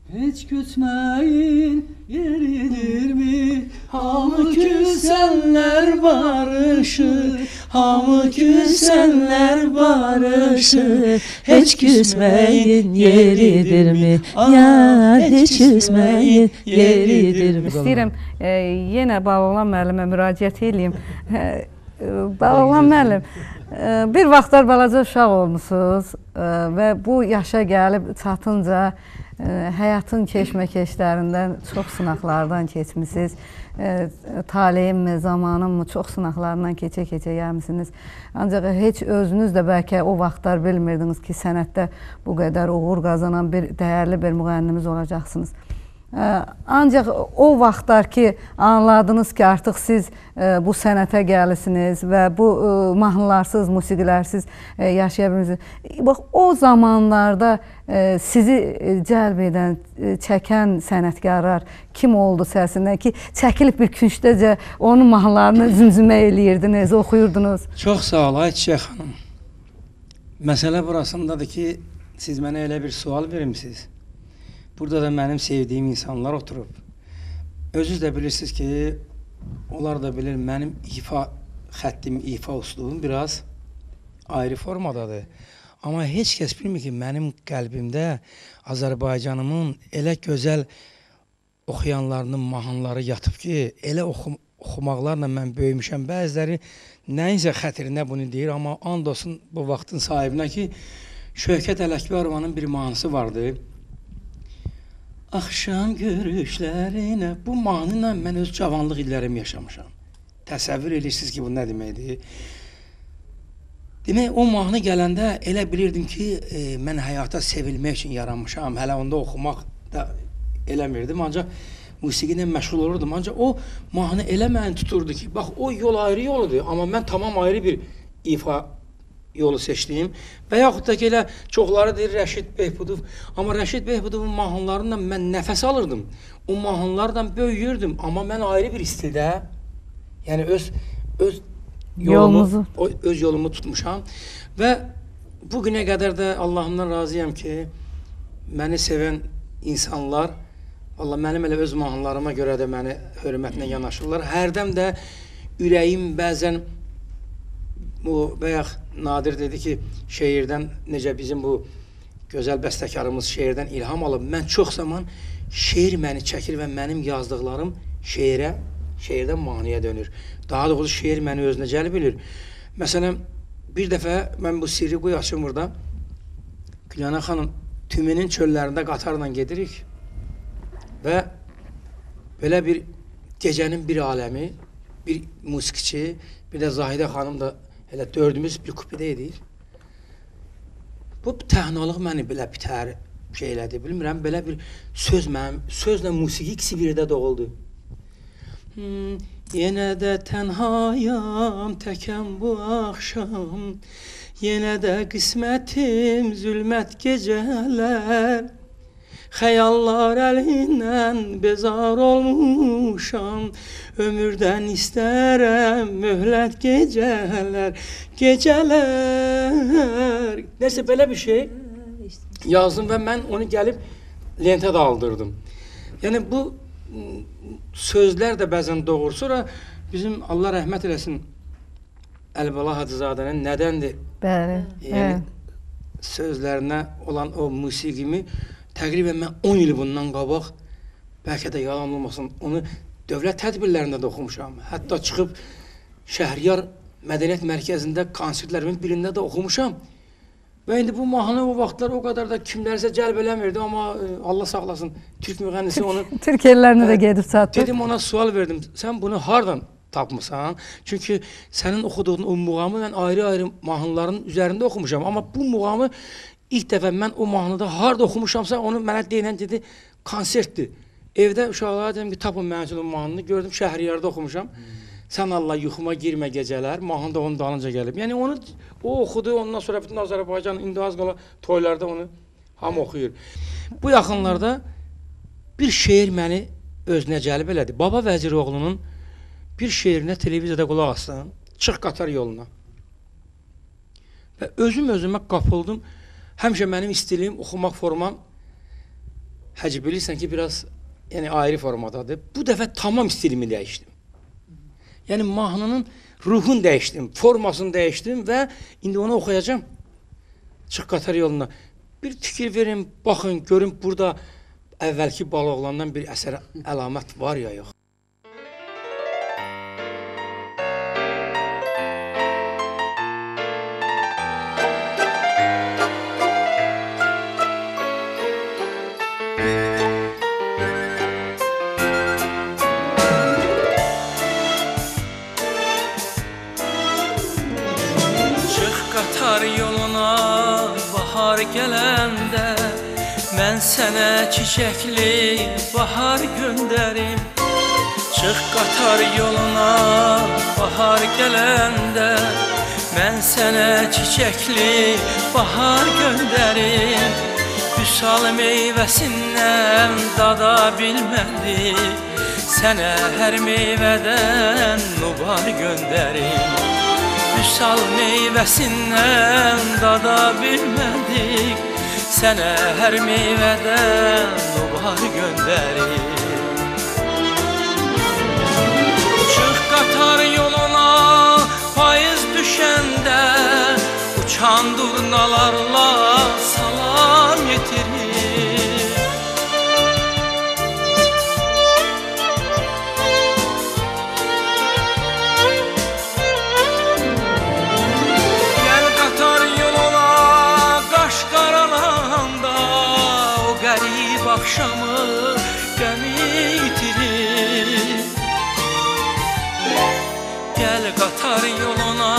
Heç küsməyin yeridirmi? Hamı küsənlər barışır, hamı küsənlər barışır. Heç küsməyin yeridirmi? Yar, heç küsməyin yeridirmi? İstəyirəm yenə Bağlan müəllimə müraciət edeyim. Bağlan müəllim, bir vaxtlar balaca uşaq olmusunuz və bu yaşa gəlib çatınca həyatın keşməkeşlərindən, çox sınaqlardan keçmisiniz. Taleyimmi, zamanımı çox sınaqlarından keçə-keçə gəlmisiniz. Ancaq heç özünüz də bəlkə o vaxtlar bilmirdiniz ki, sənətdə bu qədər uğur qazanan bir dəyərli bir müğənnimiz olacaqsınız. Ancaq o vaxtlar ki, anladınız ki, artıq siz bu sənətə gəlisiniz və bu mahnılarsız, musiqilərsiz yaşaya bilirsiniz. Bax, o zamanlarda sizi cəlb edən, çəkən sənətkarlar kim oldu səsindən ki, çəkilib bir küncdəcə onun mahnılarını zümzümə eləyirdiniz, oxuyurdunuz? Çox sağ ol, ay Çiçək xanım. Məsələ burasındadır ki, siz mənə elə bir sual verimsiz. Burada da mənim sevdiyim insanlar oturub. Özünüz də bilirsiniz ki, onlar da bilir, mənim ifa xəttim, ifa üslubum biraz ayrı formadadır. Amma heç kəs bilmir ki, mənim qəlbimdə Azərbaycanımın elə gözəl oxuyanlarının mahnıları yatıb ki, elə oxumaqlarla mən böyümüşəm. Bəziləri nəyinsə xətrinə bunu deyir, amma and olsun bu vaxtın sahibinə ki, Şövkət Ələkbərovanın bir mahnısı vardı. Axşam görüşlərinə, bu mahnıyla mən öz cavanlıq illərimi yaşamışam. Təsəvvür edirsiniz ki, bu nə deməkdir? Demək, o mahnı gələndə elə bilirdim ki, mən həyata sevilmək üçün yaranmışam. Hələ onda oxumaq da eləmirdim, ancaq musiqi ilə məşğul olurdum. Ancaq o mahnı elə məni tuturdu ki, bax, o yol ayrı yoludur, amma mən tamam ayrı bir ifa yolu seçdim. Və yaxud da ki, elə çoxları deyir Rəşid Behbudov. Amma Rəşid Behbudovun mahnılarından mən nəfəs alırdım. O mahnılardan böyüyürdüm. Amma mən ayrı bir istildə, yəni öz yolumu tutmuşam. Və bugünə qədər də Allahımdan razıyam ki, məni sevən insanlar, vallahi mənim elə öz mahnılarıma görə də məni hörmətlə yanaşırlar. Hərdəm də ürəyim bəzən bayaq Nadir dedi ki, şeirdən, necə bizim bu gözəl bəstəkarımız şeirdən ilham alıb. Mən çox zaman şeir məni çəkir və mənim yazdıqlarım şeirdən mahnıya dönür. Daha doğrusu şeir məni özünə cəlb edir. Məsələn, bir dəfə mən bu sirri qoy açım burada. Gülyana xanım, Tümenin çöllərində qatarla gedirik və belə bir gecənin bir aləmi, bir musiqiçi, bir də Zahidə xanım da elə dördümüz bir kupidə edik. Bu təhnalıq məni belə bitər şey elədi, bilmirəm, belə bir sözlə musiqi ikisi birdə doğuldu. Yenə də tənhayam, təkəm bu axşam, yenə də qismətim zülmət gecələr, xəyallar əlindən bezar olmuşam, ömürdən istərəm möhlət gecələr, gecələr. Nəsə belə bir şey yazdım və mən onu gəlib lentə də aldırdım. Yəni bu sözlər də bəzən doğur. Sonra bizim Allah rəhmət eləsin Əlibala Hacızadənin Nədəndir? Bəli. Yəni sözlərinə olan o musiqimi təqribən mən 10 il bundan qabaq, bəlkə də yalan olmasın, onu dövlət tədbirlərində də oxumuşam. Hətta çıxıb Şəhriyar Mədəniyyət Mərkəzində konsertlərimin birində də oxumuşam. Və indi bu mahnı o vaxtlar o qədər də kimlərsə cəlb eləmirdi, amma Allah saxlasın, Türk müğənnisi onu... Türk ellərinə də gedib çatdı. Dedim, ona sual verdim, sən bunu hardan tapmısan? Çünki sənin oxuduğun o muğamı mən ayrı-ayrı mahnıların üzərində oxumuşam. Amma bu muğamı ilk dəfə mən o mahnıda harada oxumuşamsa, onu mənə deyilən dedi, konsertdir. Evdə uşaqlara dedim ki, tapın mənim üçün o mahnını, gördüm Şəhriyarda oxumuşam. Sən Allah yuxuma girmə gecələr, mahnı da onun dalınca gəlib. Yəni onu o oxudu, ondan sonra bütün Azərbaycan indi az qala toylarda onu hamı oxuyur. Bu yaxınlarda bir şeir məni özünə cəlb elədi. Baba Vəziroğlunun bir şeirinə televiziyada qulaq asdım, çıx qatar yoluna. Və özümə qapıldım. Həmişə mənim stilim, oxumaq formam, həci bilirsən ki, biraz ayrı formadadır. Bu dəfə tamam stilimi dəyişdim. Yəni mahnının ruhunu dəyişdim, formasını dəyişdim və indi onu oxuyacağım. Çıx qatar yoluna. Bir fikir verin, baxın, görün burada əvvəlki Baloğlandan bir əsər əlamət var ya yox. Gələndə mən sənə çiçəkli bahar göndərim. Çıx qatar yoluna bahar gələndə mən sənə çiçəkli bahar göndərim. Vüsal meyvəsindən dada bilmədi, sənə hər meyvədən nubar göndərim. Vüsal meyvəsindən dada bilmədik, sənə hər meyvədən nubar göndərik. Çıx qatar yoluna payız düşəndə, uçan durnalarla salam yetirir. Axşamı qəmi itirir. Gəl qatar yoluna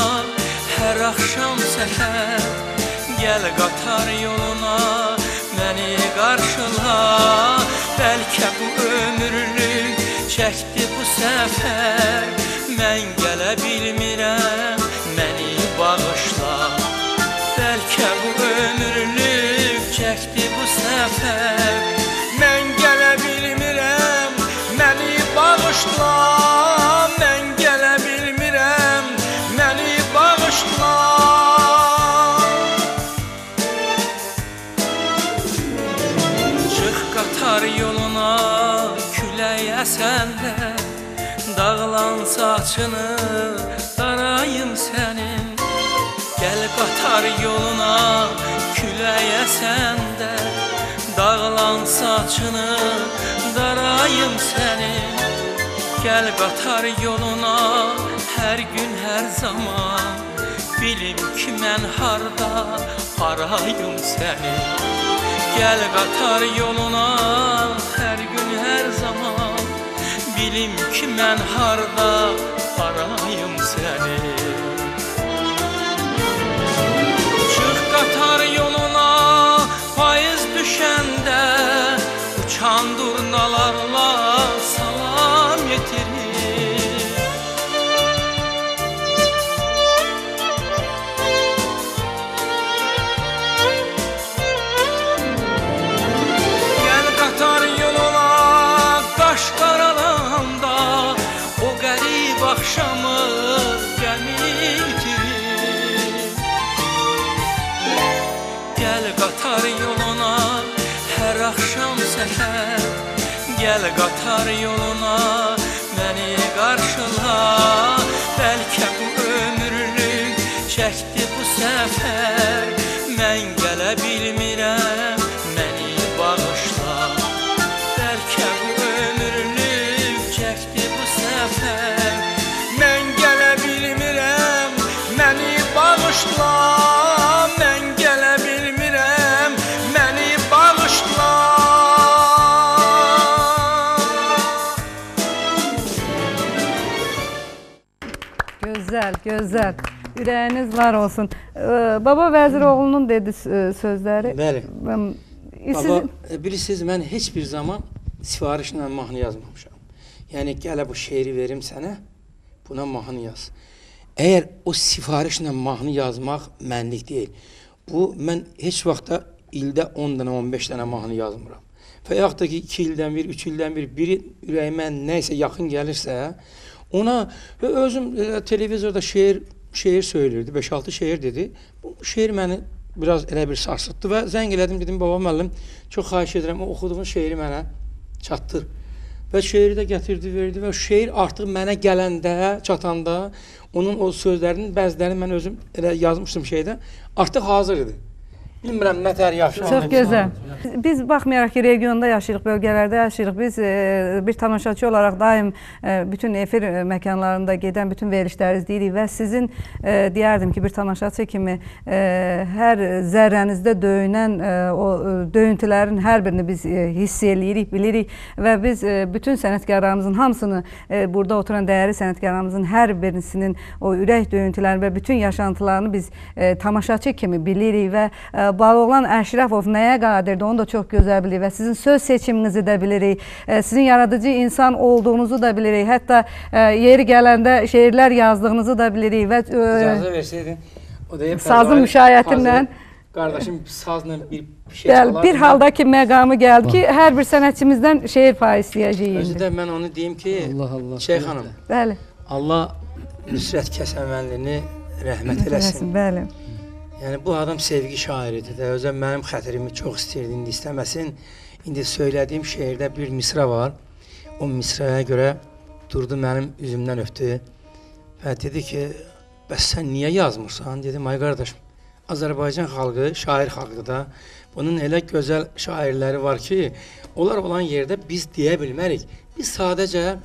hər axşam səhər, gəl qatar yoluna məni qarşıla. Bəlkə bu ömürlük çəkdi bu səfər, mən gələ bilmirəm, məni bağışla. Bəlkə bu ömürlük çəkdi bu səfər, mən gələ bilmirəm, məni bağışla. Mən gələ bilmirəm, məni bağışla. Çıx qatar yoluna külək əsəndə, dağılan saçını darayım sənin. Gəl qatar yoluna külək əsəndə, dağılan saçını darayım sənin. Gəl qatar yoluna hər gün hər zaman, bilim ki mən harda arayım səni. Gəl qatar yoluna hər gün hər zaman, bilim ki mən harda arayım səni. Çıx qatar yoluna payız düşəndə, uçan durnalarla salam yetirir. Gəl qatar yoluna qaş qaralanda, o qərib axşamı gəmi itirir. Gəl qatar yoluna hər axşam səhər, gəl qatar yoluna məni qarşıla. Bəlkə bu ömürlük çəkdi bu səfər, mən gələ bilmirəm, məni bağışla. Bəlkə bu ömürlük çəkdi bu səfər, mən gələ bilmirəm, məni bağışla. Mən gələ bilmirəm, məni bağışla. Gözəl, gözəl. Ürəyiniz var olsun. Baba Vəziroğlu'nun dedi sözləri. Bəli. Sizin... Baba, bilirsiniz, mən heç bir zaman sifarişlə mahnı yazmamışam. Yəni, gələ bu şeiri verim sənə, buna mahnı yaz. Əgər o sifarişlə mahnı yazmaq mənlik deyil. Bu, mən heç vaxtda ildə 10 dənə, 15 dənə mahnı yazmıram. Və yaxud da ki, 2 ildən bir, 3 ildən bir, biri ürəyimə nəysə yaxın gəlirsə, ona özüm televizorda şeir söylürdü, 5-6 şeir dedi. Bu şeir məni biraz elə bir sarsıtdı və zəng elədim, dedim, baba müəllim, çox xahiş edirəm, o oxuduğun şeiri mənə çatdır. Və şeiri də gətirdi, verdi və şeir artıq mənə gələndə, çatanda, onun o sözlərinin bəzilərini mən özüm elə yazmışdım şeydə, artıq hazır idi. Bilmirəm, nətər yaxşı. Çox gözəl. Biz baxmayaraq ki, regionda yaşayırıq, bölgələrdə yaşayırıq. Biz bir tamaşaçı olaraq daim bütün efir məkanlarında gedən bütün verilişləri izləyirik və sizin deyərdim ki, bir tamaşaçı kimi hər zərrənizdə döyünən o döyüntülərin hər birini biz hiss eləyirik, bilirik və biz bütün sənətkarlarımızın hamısını, burada oturan dəyərli sənətkarlarımızın hər birisinin o ürək döyüntülərini və bütün yaşantılarını biz tamaşaçı kimi bilirik və Baloğlan Əşrəfov nəyə qadirdir, onu da çox gözəl bilirik və sizin söz seçiminizi də bilirik, sizin yaradıcı insan olduğunuzu da bilirik, hətta yeri gələndə şeirlər yazdığınızı da bilirik və icazə versəydin, o da sazın müşayiətindən qardaşım sazla bir şey çalar. Bir halda ki, məqamı gəldi ki, hər bir sənətçimizdən şeir payı istəyəcəyik. Özü də mən onu deyim ki, Şeyx xanım, bəli. Allah Nüsrət Kəsəmənlini rəhmət eləsin. Bəli. Yəni, bu adam sevgi şairidir də, özə mənim xətirimi çox istəyirdi, indi istəməsin. İndi söylədiyim şeirdə bir misra var, o misraya görə durdu mənim üzümdən öpdü və dedi ki, bəs sən niyə yazmırsan? Dedim, ay qardaşım, Azərbaycan xalqı, şair xalqı da, bunun elə gözəl şairləri var ki, onlar olan yerdə biz deyə bilmərik. Biz sadəcə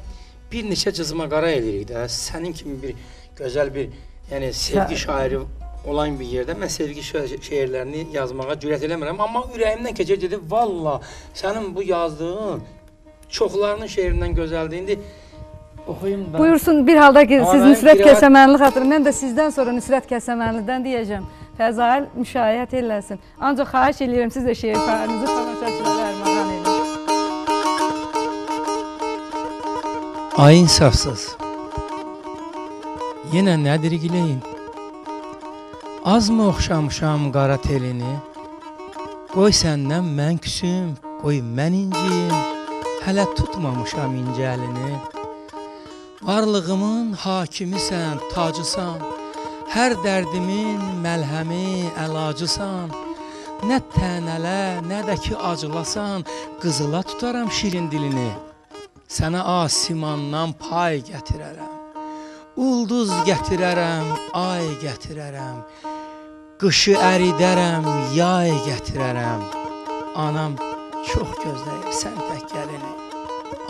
bir neçə cızma qara eləyirik də, sənin kimi bir gözəl bir, yəni sevgi şairi olan bir yerdə mən sevgi şeirlərini yazmağa cürət eləmirəm, amma ürəyimdən keçir, dedi, valla, sənin bu yazdığın çoxlarının şeirindən gözəldir. İndi oxuyum da. Buyursun, bir halda ki, siz Nüsrət Kəsəmənli xatırım, mən də sizdən sonra Nüsrət Kəsəmənlidən deyəcəm, Fəzail müşayiət eləsin. Ancaq xahiş edirəm, siz də şeir payınızı tamaşaçılara ərmağan edin. Ay insafsız, yenə nədir giləyin? Azmı oxşamışam qara telini, qoy səndən mən küsüm, qoy mən inciyim, hələ tutmamışam incə əlini. Varlığımın hakimisən, tacısan, hər dərdimin məlhəmi, əlacısan. Nə tənələ, nə də ki acılasan, qızıla tutaram şirin dilini. Sənə asimandan pay gətirərəm, ulduz gətirərəm, ay gətirərəm. Qışı əridərəm, yay gətirərəm. Anam çox gözləyir sən tək gəlini.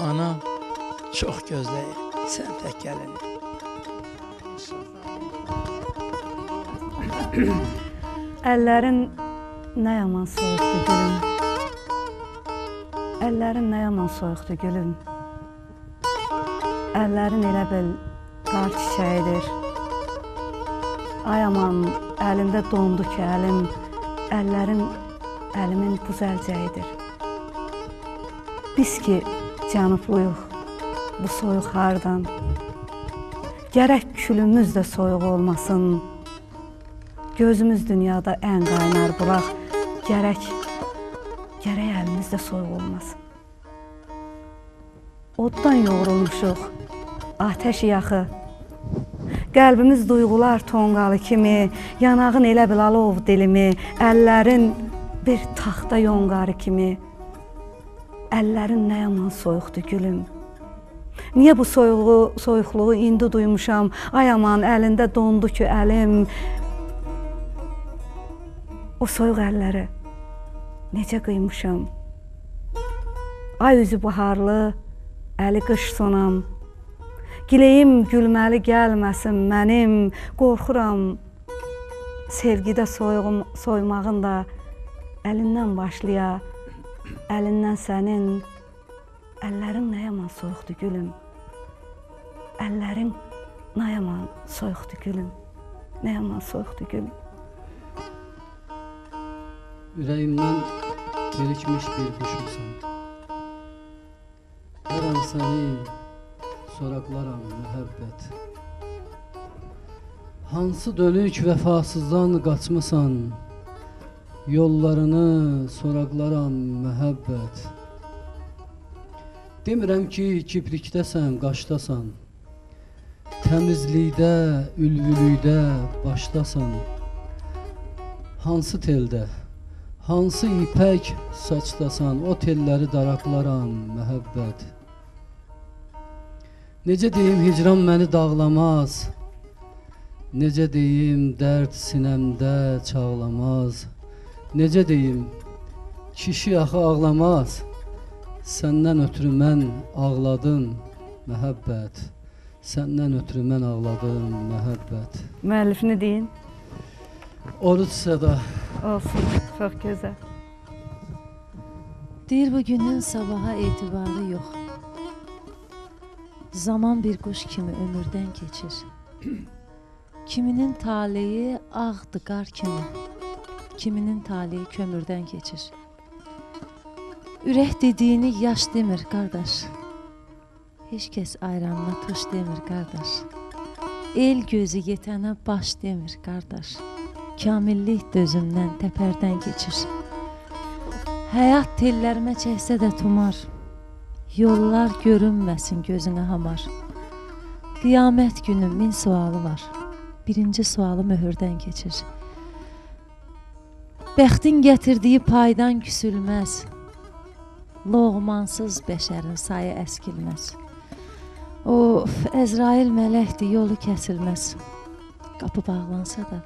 Anam çox gözləyir sən tək gəlini. Əllərin nə yaman soyuqdur gülüm. Əllərin nə yaman soyuqdur gülüm. Əllərin elə bil qar çiçəyidir. Ay aman, əlində dondu ki əlim, əllərin əlimin buz əlcəyidir. Biz ki cənubluyuq, bu soyuq hardan? Gərək külümüz də soyuq olmasın. Gözümüz dünyada ən qaynar bulaq, gərək əlimiz də soyuq olmasın. Oddan yoğrulmuşuq, ateş yaxı. Qəlbimiz duyğular tonqalı kimi, yanağın elə bil alov dilimi, əllərin bir taxta yonqarı kimi. Əllərin nə yaman soyuqdur gülüm. Niyə bu soyuqluğu indi duymuşam? Ay aman, əlində dondu ki əlim. O soyuq əlləri necə qıymuşam? Ay üzü baharlı, əli qış sonam. Giləyim gülməli gəlməsin mənim, qorxuram sevgidə soymağın da əlindən başlaya, əlindən sənin. Əllərin nə yaman soyuqdur gülüm. Əllərin nə yaman soyuqdur gülüm. Nə yaman soyuqdur gülüm. Ürəyimdən birikmiş bir quşumsan. Hər an səni soraqlaram mühəbbət. Hansı dönük vəfasızdan qaçmısan, yollarını soraqlaram mühəbbət. Demirəm ki, kiprikdəsən, qaşdasan, təmizlikdə, ülvülükdə başdasan. Hansı teldə, hansı ipək saçdasan, o telləri daraqlaram mühəbbət. Necə deyim, hicran məni dağlamaz, necə deyim, dərd sinəmdə çağlamaz, necə deyim, kişi axı ağlamaz, səndən ötürü mən ağladım mühəbbət, səndən ötürü mən ağladım mühəbbət. Müəllifini deyin. Oruç Səda. Olsun, çox gözəl. Deyir bu gündən sabaha etibarı yox. Zaman bir quş kimi ömürdən keçir. Kiminin taleyi ağdır qar kimi, kiminin taleyi kömürdən keçir. Ürək dediyini yaş demir qardaş, heç kəs ayranına tuş demir qardaş. El gözü yetənə baş demir qardaş, kamillik dözümdən təpərdən keçir. Həyat tellərimə çəksə də tumar, yollar görünməsin gözünə hamar. Qiyamət günü min sualı var, birinci sualı möhürdən keçir. Bəxtin gətirdiyi paydan küsülməz, loğmansız bəşərin sayı əskilməz. Of, Əzrail mələkdir, yolu kəsilməz. Qapı bağlansa da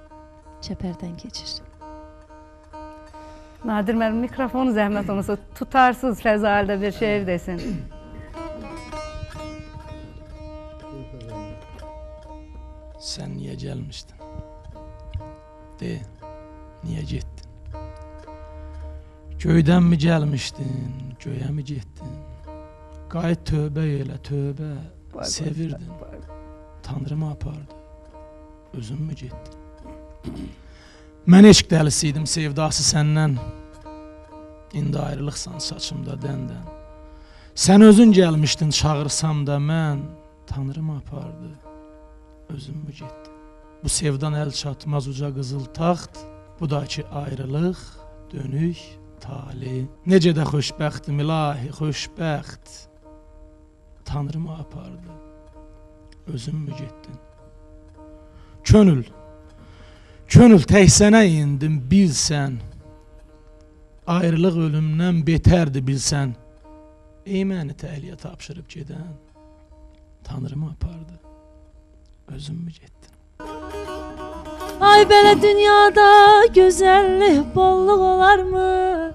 çəpərdən keçir. Nadir müəllim, mikrofonu zəhmət olmasa tutarsız Fəzailədə bir şeir desin. Sən niyə gəlmişdin? De, niyə getdin? Göydən mi gəlmişdin, göyə mi getdin? Qayıt tövbə elə, tövbə, sevirdin. Tanrı mı apardı, özün mü getdin? Mən eşq dəlisiydim sevdası səndən. İndi ayrılıqsan saçımda dəndən. Sən özün gəlmişdin çağırsam da mən. Tanrı mı apardı, özün mü getdin? Bu sevdan əl çatmaz uca qızıl taxt. Bu da ki ayrılıq, dönük, tali. Necə də xoşbəxtim ilahi, xoşbəxt. Tanrı mı apardı, özün mü getdin? Könül tək sənə indim bilsən. Ayrılıq ölümdən betərdi bilsən. Ey məni təhliyə tapşırıb gedən. Tanrı mı apardı, özün mü getdin? Ay belə dünyada gözəllik, bolluq olarmı?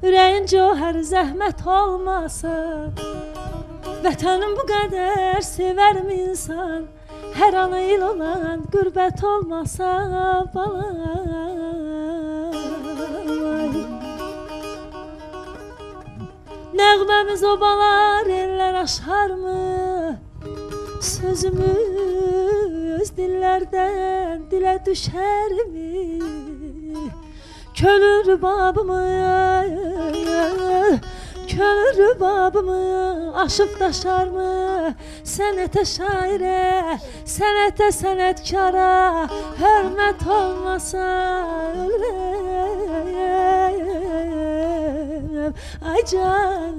Ürəyin cöhər zəhmət olmasın. Vətənin bu qədər sevərmi insan? Hər an il olan qürbət olmasa balay. Nəğməmiz obalar ellər aşarmı? Sözümüz dillərdən dilə düşərmi? Könül rübabımı, könül rübabımı aşıb daşarmı? Sənətə şairə, sənətə sənətkara hörmət olmasa ölürəm. Ay can,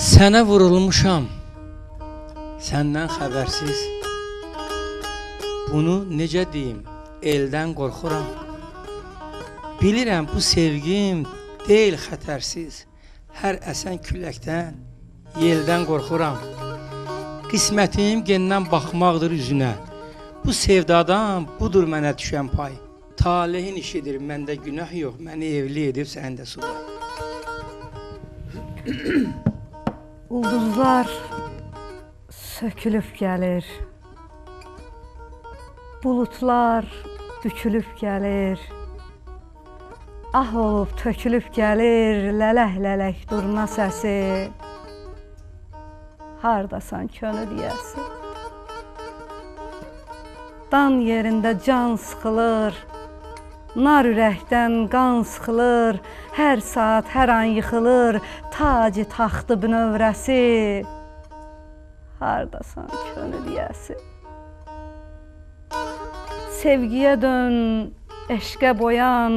Sənə vurulmuşam, səndən xəbərsiz. Bunu necə deyim, eldən qorxuram. Bilirəm bu sevgim deyil xətərsiz. Hər əsən küləkdən, yeldən qorxuram. Qismətim gendən baxmaqdır üzünə. Bu sevdadan budur mənə düşən pay. Talehin işidir, məndə günah yox, məni evli edib səndə subay. Ulduzlar sökülüb gəlir, bulutlar bükülüb gəlir, ah olub tökülüb gəlir, lələk-lələk durna səsi, hardasan könül yiyəsi. Dan yerində can sıxılır, nar ürəkdən qan sıxılır, hər saat, hər an yıxılır, tacı taxtı bünövrəsi, hardasan könül yiyəsi. Sevgiyə dön, eşqə boyan,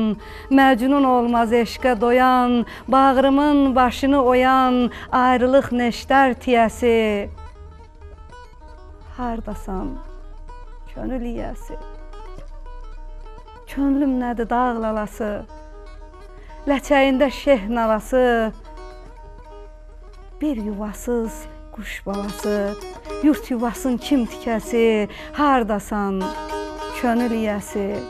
məcnun olmaz eşqə doyan, bağrımın başını oyan, ayrılıq neştər tiyəsi, hardasan könül yiyəsi. Könlüm nədir dağ lalası, ləçəyində şeh nalası, bir yuvasız quş balası, yurt yuvasın kim tikəsi, hardasan könül yiyəsi.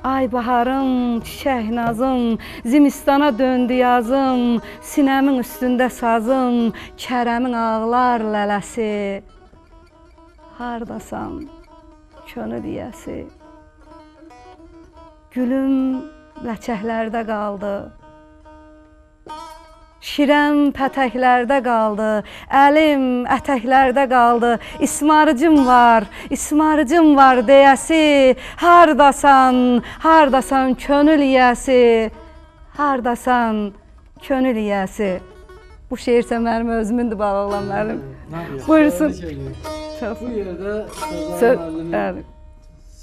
Ay baharım, çiçək nazım, zimistana döndü yazım, sinəmin üstündə sazım, kərəmin ağlar lələsi, hardasan könül yiyəsi. Gülüm ləçəklərdə qaldı, şirəm pətəklərdə qaldı, əlim ətəklərdə qaldı, ismarıcım var deyəsi, hardasan, hardasan könül yiyəsi, hardasan könül yiyəsi. Bu şeir isə mənim özümündür, Bağoğlan müəllim. Buyursun. Bu yerdə müəllimin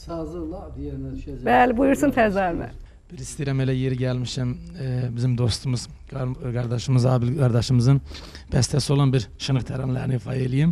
sazı lap yerinə düşəcək. Bəli, buyursun Fəzal müəllim. Bir istəyirəm elə yeri gəlmişəm, bizim dostumuz, qardaşımız, Abil qardaşımızın bəstəsi olan bir şınıq təranələrini ifa eləyim.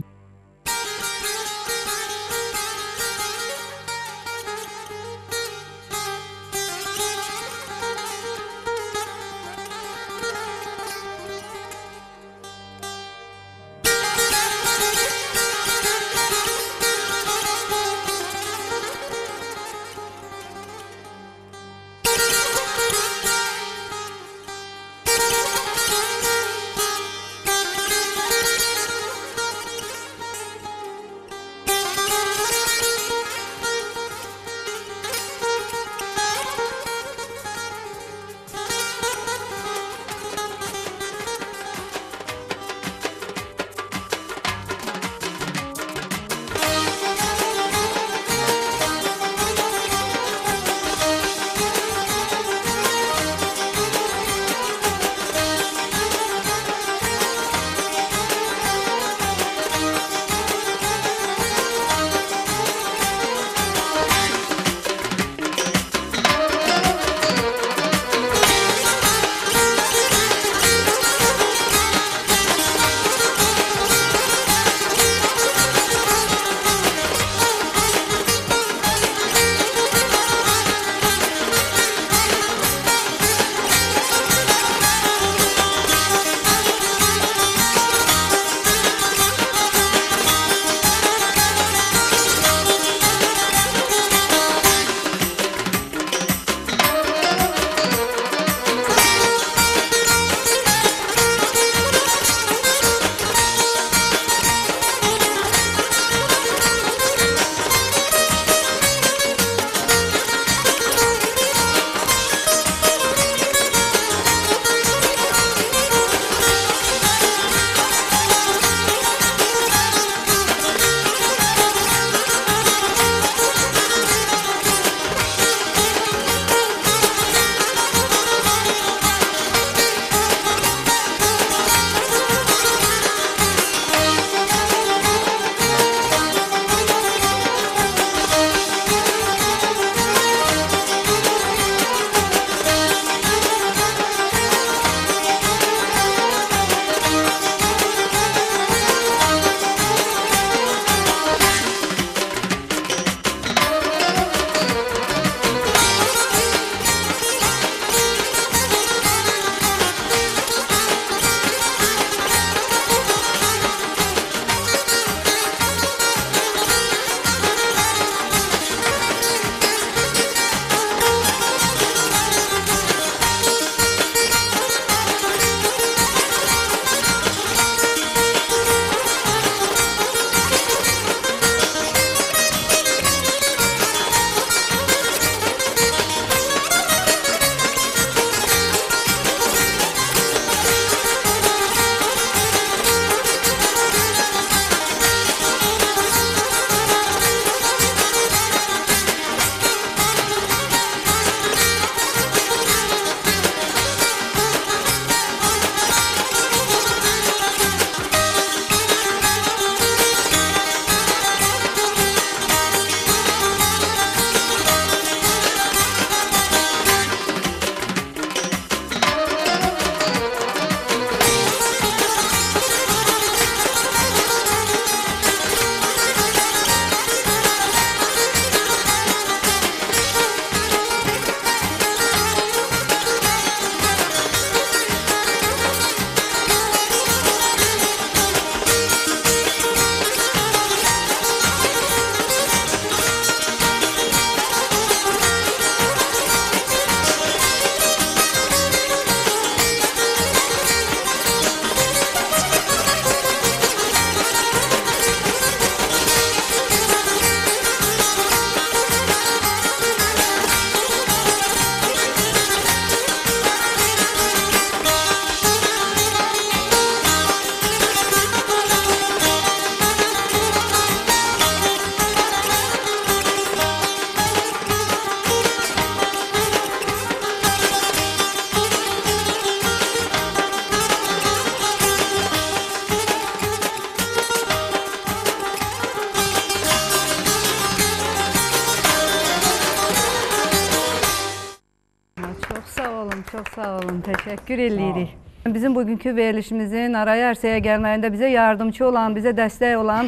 Çox sağ olun, təşəkkür edirik. Bizim bugünkü verilişimizin araya ərsəyə gəlməyində bizə yardımcı olan, bizə dəstək olan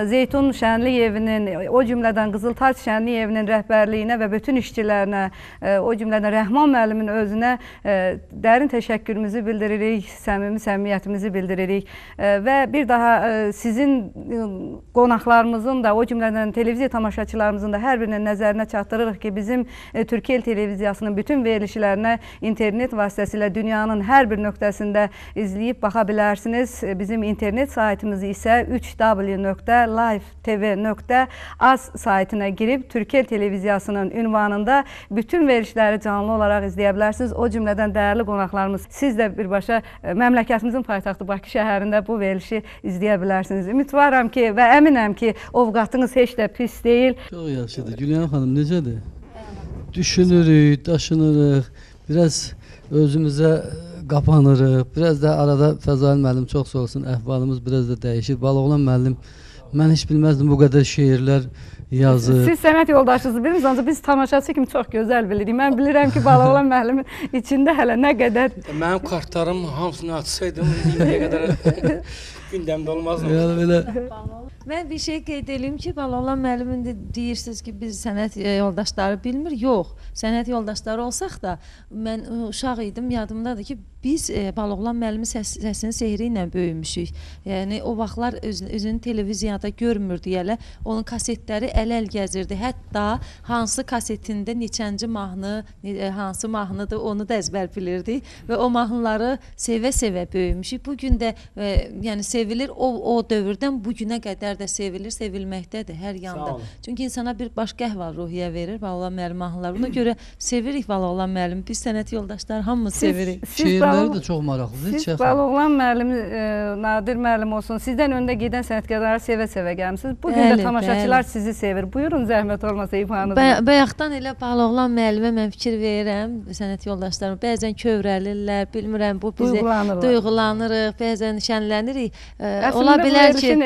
Zeytun Şənlik Evinin, o cümlədən Qızıl Tac Şənlik Evinin rəhbərliyinə və bütün işçilərinə, o cümlədən Rəhman müəllimin özünə dərin təşəkkürümüzü bildiririk, səmimiyyətimizi bildiririk və bir daha sizin qonaqlarımızın da, o cümlədən televiziya tamaşaçılarımızın da hər birinin nəzərinə çatdırırıq ki, bizim Türkiyə televiziyasının bütün verilişlərinə internet vasitəsilə dünyanın hər bir nöqtəsində izləyib baxa bilərsiniz. Bizim internet saytımız isə www.livetv.az saytına girib Türkiyə televiziyasının ünvanında bütün verilişləri canlı olaraq izləyə bilərsiniz. O cümlədən dəyərli qonaqlarımız, siz də birbaşa məmləkətimizin paytaxtı Bakı şəhərində bu verilişi izləyə bilərsiniz. Ümidvaram ki və əminəm ki, ovqatınız heç də pis deyil. Çox yaxşıdır. Gülyan xanım necədir? Düşünürük, daşınırıq, biraz özümüzə qapanırıq. Biraz da arada Fəzail müəllim çox sağ olsun, əhvalımız biraz da dəyişir. Baloğlan müəllim, mən heç bilməzdim bu qədər şeirlər yazır. Siz sənət yoldaşınızı bilirsiniz, ancaq biz tamaşaçı kimi çox gözəl bilirik. Mən bilirəm ki, Baloğlan müəllimin içində hələ nə qədər... Mənim kartlarım hamısını açsaydım, indiyə qədər gündəmdə olmazdım. Yəni belə... Mən bir şey qeyd edeyim ki, Baloğlan müəllimin də deyirsiniz ki, biz sənət yoldaşları bilmir. Yox, sənət yoldaşları olsaq da, mən uşaq idim, yadımdadır ki, biz Baloğlan müəllimin səsinin sehri ilə böyümüşük. Yəni, o vaxtlar özünü televiziyada görmürdü, yəni, onun kasetləri əl-əl gəzirdi. Hətta hansı kasetində neçənci mahnı, hansı mahnıdır, onu da əzbər bilirdik və o mahnıları sevə-sevə böyümüşük. Bugün də yəni, sevilir, o dövrdən bugünə qədər də sevilir, sevilməkdədir hər yanda. Çünki insana bir başqa əhval-ruhiyyə verir Baloğlan müəllim mahnıları. Buna görə sevirik Baloğlan müəllim, biz sənət yoldaşları hamımız sevirik. Şeirləri də çox maraqlıdır. Siz Baloğlan müəllim, Nadir müəllim olsun, sizdən öndə gedən sənətkarları sevə-sevə gəlmişsiniz. Bugün də tamaşaçılar sizi sevir. Buyurun, zəhmət olmasa ifanızı. Bayaqdan elə Baloğlan müəllimə mən fikir verirəm, sənət yoldaşlarım. Bəzən kövrəlirlər, bilmirəm, bu bizə duyğulanırıq, bəzən şənlənirik. Ola bilər ki,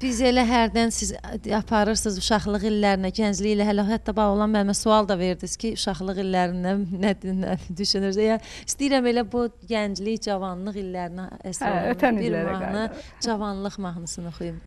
biz elə hərdən siz aparırsınız uşaqlıq illərinə, gənclik ilə, hətta Baloğlan müəllimə sual da verdiniz ki, uşaqlıq illərindən nə düşünürsünüz? Yəni, istəyirəm elə bu gənclik, cavanlıq illərinə əsr olan bir mahnı, cavanlıq mahnısını oxuyum.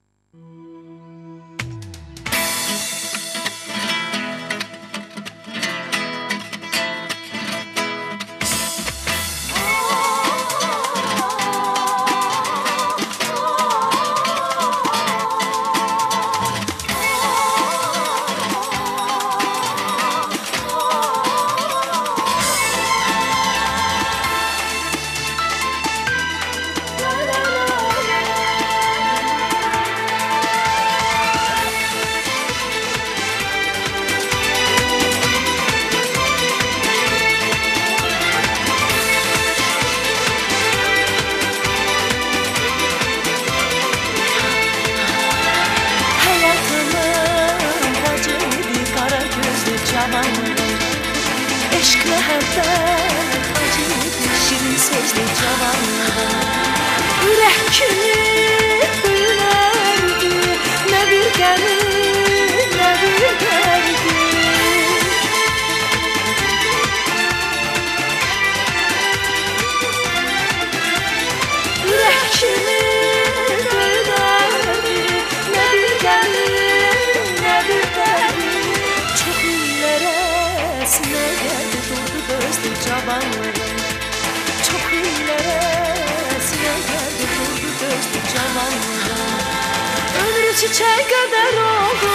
Çiçek kadar oldu,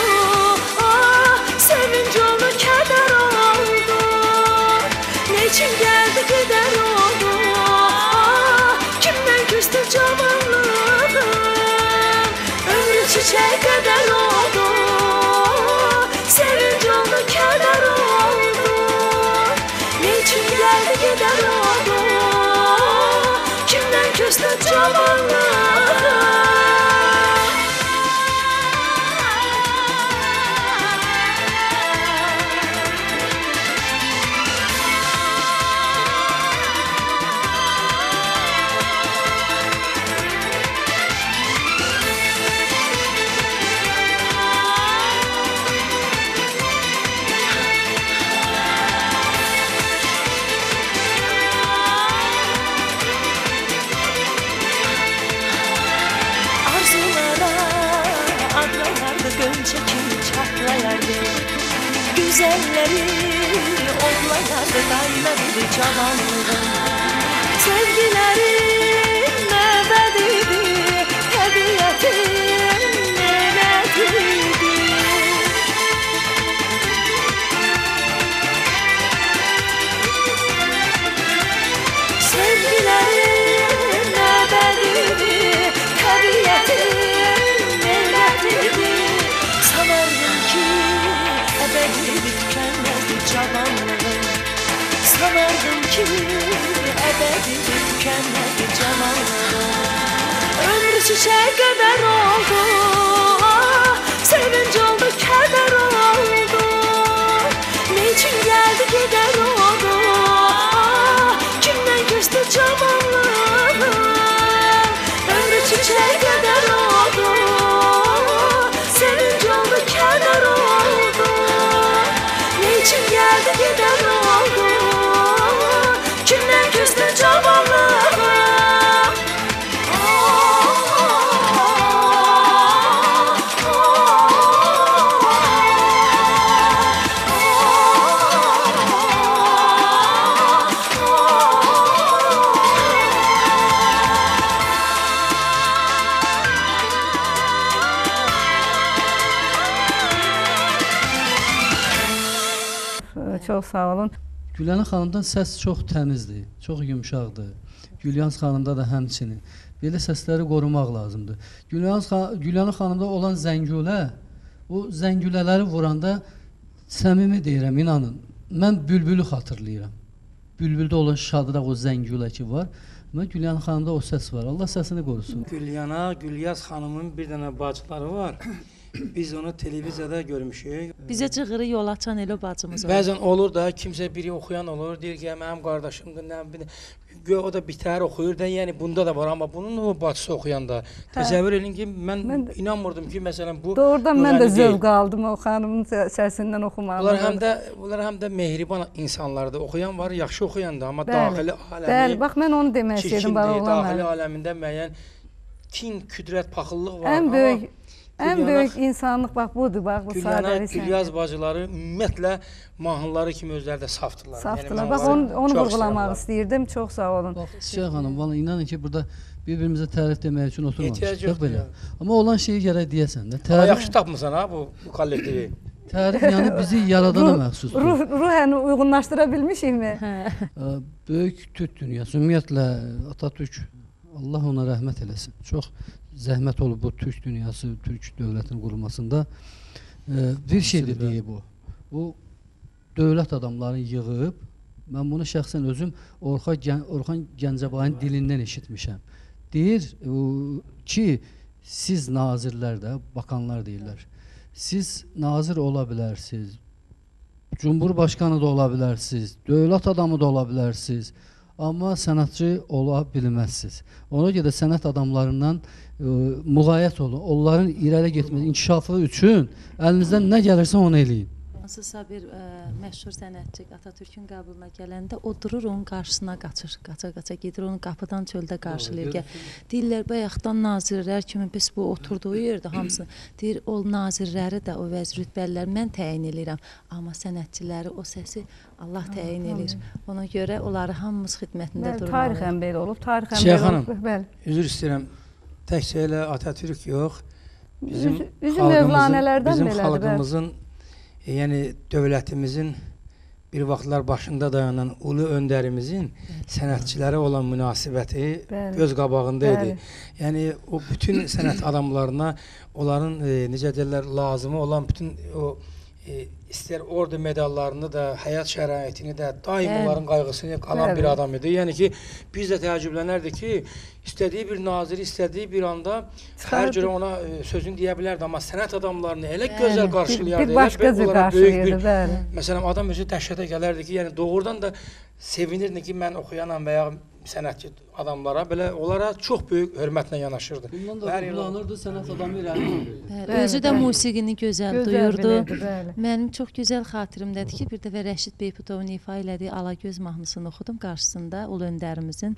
sevinç oldu, keder oldu. Ne için geldi gider oldu, kimden küstü cavanlığım. Ömrü çiçek kadar oldu, sevinç oldu, keder oldu. Ne için geldi gider oldu, kimden küstü cavanlığım. güzelleri Odlayardı qaynadı cavanlığım Sevgilerin məbədidir Təbiətin nemətidir Sevgilerin məbədidir Təbiətin nemətidir Sanardım ki əbədi tükənməzdi cavanlığım Sanardım ki əbədi tükənməzdi cavanlığım Ömrü çiçək qədər oldu Sevinç oldu, kədər oldu Niçin gəldi, gedər oldu Kimdən küstü cavanlığım Ömrü çiçək qədər oldu Sevinç oldu, kədər oldu Niçin gəldi, gedər oldu Kimdən küstü cavanlığım Çox sağ olun. Gülyana xanımdan səs çox təmizdir, çox yumşaqdır. Gülyana xanımda da həmçinin. Belə səsləri qorumaq lazımdır. Gülyana xanımda olan zəngülə, o zəngülələri vuranda səmimi deyirəm, inanın. Mən bülbülü xatırlayıram. Bülbüldə olan şadıraq o zəngülə ki var. Amma Gülyana xanımda o səs var. Allah səsini qorusun. Gülyaz xanımın bir dənə bacıları var. Biz onu televiziyada görmüşük. Bizə cığırı yol açan elə bacımız var. Bəzən olur da kimsə biri oxuyan olur, deyir ki, mənim qardaşımdır, nə bilim. O da bitər oxuyur da, yəni bunda da var, amma bunun o bacısı oxuyanda təsəvvür edin ki, mən inanmırdım ki, məsələn bu Doğrudan mən də zövq aldım o xanımın səsindən oxumağa. Bunlar həm də mehriban insanlardır. Oxuyan var, yaxşı oxuyan da, amma daxili aləmi. Bəli, bax mən onu demək istəyirdim bana olan. Daxili aləmində müəyyən kin, küdrət, paxıllıq var. Ən böyük insanlıq bax budur, bax bu sadəli sən. Gülyaz bacıları ümumiyyətlə mahnıları kimi özləri də safdırlar. Safdırlar. Bax onu vurğulamaq istəyirdim. Çox sağ olun. Bax Çiçək xanım, valla inanın ki, burada bir-birimizə tərif demək üçün oturmamışıq belə. Amma olan şeyi gərək deyəsən də. Yaxşı tapmısan ha bu kollektivi. Tərif yəni bizi yaradana məxsusdur. Ruhəni uyğunlaşdıra bilmişikmi? Böyük Türk dünyası, ümumiyyətlə Atatürk, Allah ona rəhmət eləsin. Çox zəhmət olub bu Türk dünyası, Türk dövlətinin qurulmasında. Bir şeydir deyib bu. Bu dövlət adamlarını yığıb, mən bunu şəxsən özüm Orxan Gəncəbayın dilindən eşitmişəm. Deyir ki, siz nazirlər də, bakanlar deyirlər, siz nazir ola bilərsiniz, Cumhurbaşkanı da ola bilərsiniz, dövlət adamı da ola bilərsiniz, amma sənətçi ola bilməzsiniz. Ona görə sənət adamlarından müğayət olun, onların irəli getməsi, inkişafı üçün əlinizdən nə gəlirsə onu eləyin. Hansısa bir məşhur sənətçi Atatürkün qəbuluna gələndə o durur onun qarşısına qaçır, qaça-qaça gedir, onu qapıdan çöldə qarşılayır. Deyirlər, bayaqdan nazirlər kimi biz bu oturduğu yerdə hamısını, deyir, o nazirləri də, o vəzir rütbəliləri mən təyin edirəm, amma sənətçiləri, o səsi Allah təyin edir. Ona görə onları hamımız xidmətində durmalı. Tarixən belə olub, tarixən belə olub. Şeyx xanım, üzr istəyirəm, təkcə elə Atatürk yox, bizim xalqımızın yəni dövlətimizin bir vaxtlar başında dayanan ulu öndərimizin sənətçilərə olan münasibəti göz qabağında idi. Yəni o bütün sənət adamlarına onların necə deyirlər lazımı olan bütün o istər ordu medallarını da, həyat şəraitini də daim onların qayğısını qalan bir adam idi. Yəni ki, biz də təəccüblənərdik ki, istədiyi bir naziri, istədiyi bir anda hər cürə ona sözünü deyə bilərdi, amma sənət adamlarını elə gözəl qarşılayardı. Bir başqa cür qarşılayırdı, bəli. Məsələn, adam özü dəhşətə gələrdi ki, yəni doğrudan da sevinirdi ki, mən oxuyanam və ya sənətçi adamlara, belə onlara çox böyük hörmətlə yanaşırdı. Bundan da kullanırdı sənət adamı irəli. Özü də musiqini gözəl duyurdu. Mənim çox gözəl xatirimdədir ki, bir dəfə Rəşid Beyputovun ifa elədiyi Alagöz mahnısını oxudum qarşısında, ulu öndərimizin.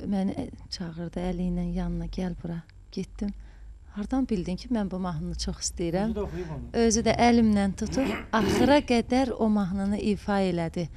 Məni çağırdı əli ilə yanına, gəl bura. Getdim. Hardan bildin ki, mən bu mahnını çox istəyirəm. Özü də oxuyub onu. Özü də əlimlə tutub, axıra qədər o mahnını ifa elədi.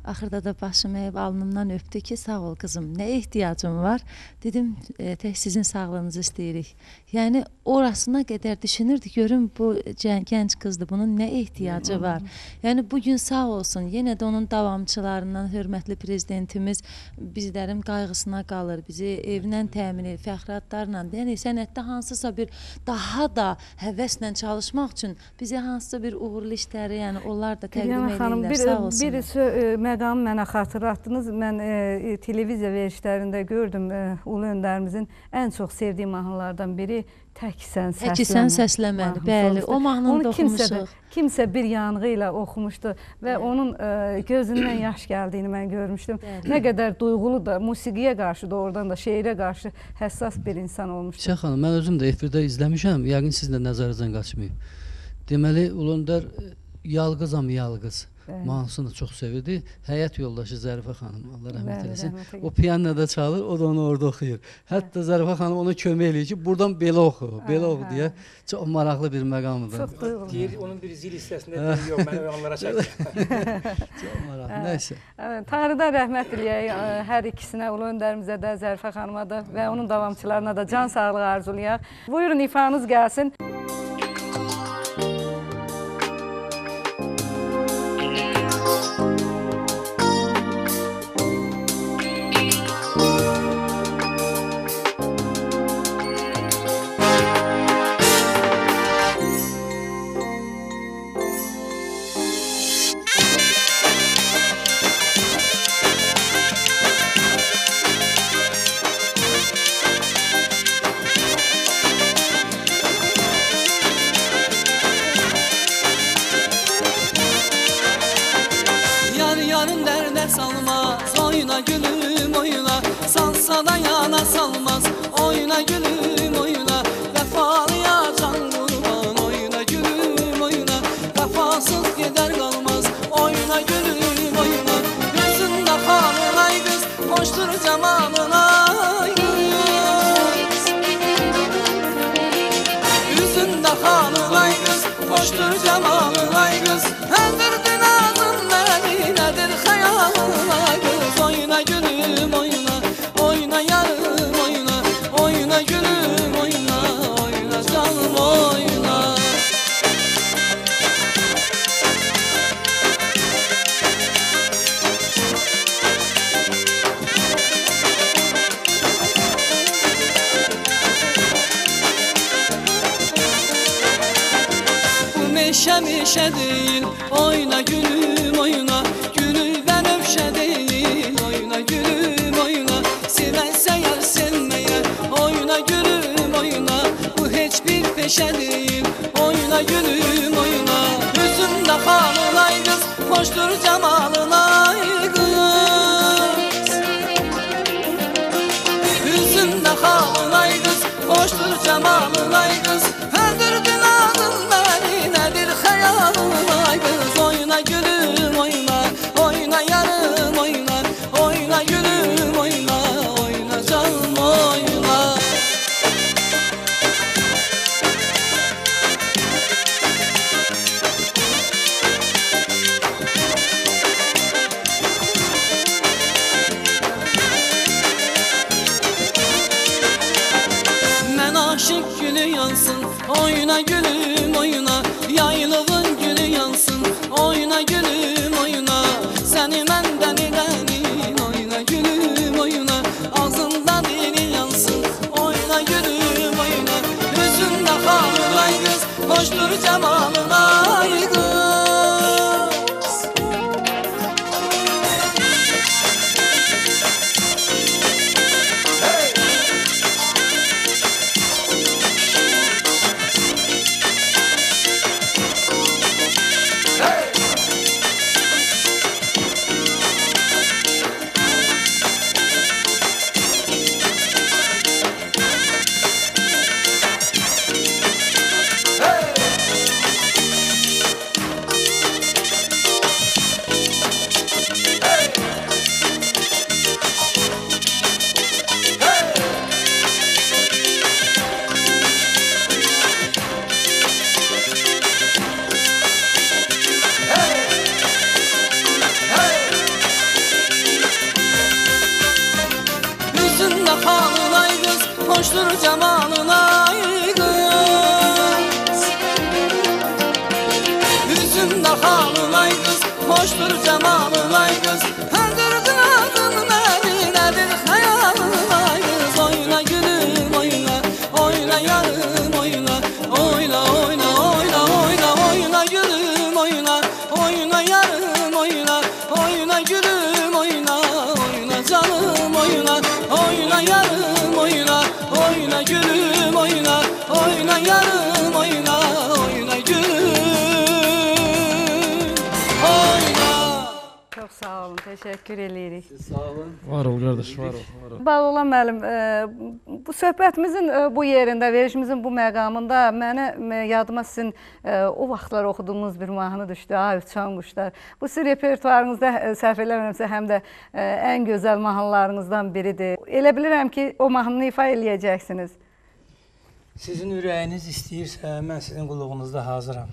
Axırda da başımı əyib alnımdan öpdü ki, sağ ol qızım, nə ehtiyacım var? Dedim, tək sizin sağlığınızı istəyirik. Yəni, orasına qədər düşünürdü, görün bu gənc qızdır, bunun nə ehtiyacı var? Yəni, bugün sağ olsun, yenə də onun davamçılarından hörmətli prezidentimiz bizlərin qayğısına qalır, bizi evlə təmin edir, fəxriyyatlarla. Yəni, sənətdə hansısa bir daha da həvəslə çalışmaq üçün bizə hansısa bir uğurlu işləri, yəni onlar da təqdim edirlər, sağ olsun. Məqamı mənə xatırlatdınız. Mən televiziya verişlərində gördüm, Ulu Öndərimizin ən çox sevdiyi mahnılardan biri Təksən Səsləmə. Təksən Səsləməli, bəli, o mahnını da oxumuşuq. Kimsə bir yanğı ilə oxumuşdu və onun gözündən yaş gəldiyini mən görmüşdüm. Nə qədər duyğulu da, musiqiyə qarşı da, oradan da şeirə qarşı həssas bir insan olmuşdu. Şeyx xanım, mən özüm də efirdə izləmişəm, yəqin sizin də nəzərinizdən qaçmayıb. Deməli, Ulu Öndər Yalqızam Yalqız mahnısını çox sevirdi. Həyat yoldaşı Zərifə xanım, Allah rəhmət eləsin. O pianoda çalır, o da onu orada oxuyur. Hətta Zərifə xanım ona kömək eləyir ki, buradan belə oxu, belə oxu deyə. Çox maraqlı bir məqamdır. Çox duyğulu. Deyir, onun bir zil hissəsində yox, mən onlara çəkdim. Çox maraqlı, nəysə. Tanrıdan rəhmət diləyək hər ikisinə, Ulu Öndərimizə də, Zərifə xanıma da və onun davamçılarına da can sağlığı arzulayaq. Buyurun, ifanız gəlsin. Salmaz oyuna gülüm oyuna, vefalıya can kurban oyuna gülüm oyuna, vefasız gider kalmaz oyuna gülüm oyuna. Yüzünde halın ay kız, hoştur cemalın ay kız. Yüzünde halın ay kız, hoştur cemalın ay kız. Öldürdün ağzın beni, nedir hayalın ay kız. Oyuna gülüm oyuna, oyuna yarım. Oyna gülüm oyna, oyna canım oyna. Bu meşe meşe değil, oyna gülüm oyna. Gülünden öpşe değil, oyna gülüm oyna. Sevense yar sevmeye, oyna gülüm oyna. Bu hiçbir peşe değil, oyna gülüm oyna. Yüzünde halın ay kız, hoştur cemalın ay kız. Yüzünde halın ay kız, hoştur cemalın ay kız. Öldürdün ağzın beni, nedir hayalın ay kız. Oyna gülüm oyna, oyna yarım oyna. Oyna gülüm oyna, oyna canım oyna. Ben aşık gülüyorsun Təşəkkür eləyirik. Sağ olun. Var ol qardaş, var ol, var ol. Bağlı müəllim, bu söhbətimizin bu yerində, verişimizin bu məqamında mənə yadıma sizin o vaxtlar oxuduğunuz bir mahnı düşdü, Ay Uçan Quşlar. Bu sizin repertuarınızda səhv eləmirəmsə həm də ən gözəl mahnılarınızdan biridir. Elə bilirəm ki, o mahnını ifa eləyəcəksiniz. Sizin ürəyiniz istəyirsə, mən sizin qulluğunuzda hazıram.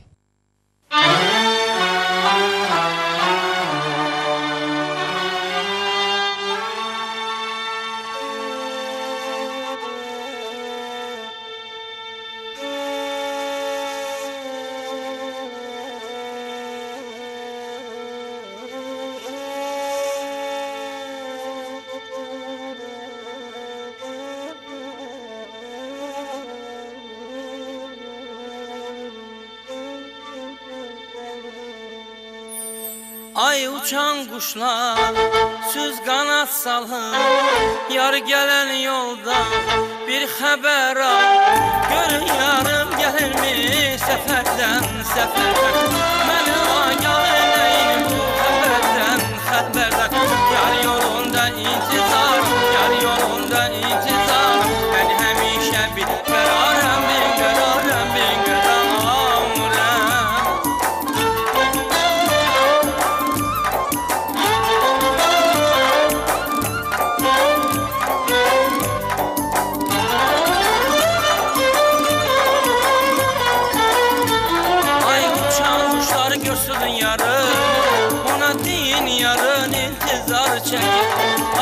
Ay uçan kuşlar söz kanat salın, yar gelen yolda bir haber al. Görün yarım gelir mi seferden seferden, beni agah eyleyin bu haberden haberden. Yar yolunda intizar, yar yolunda intizar, ben hemişe bir kararım, bir kararım, bir kararım.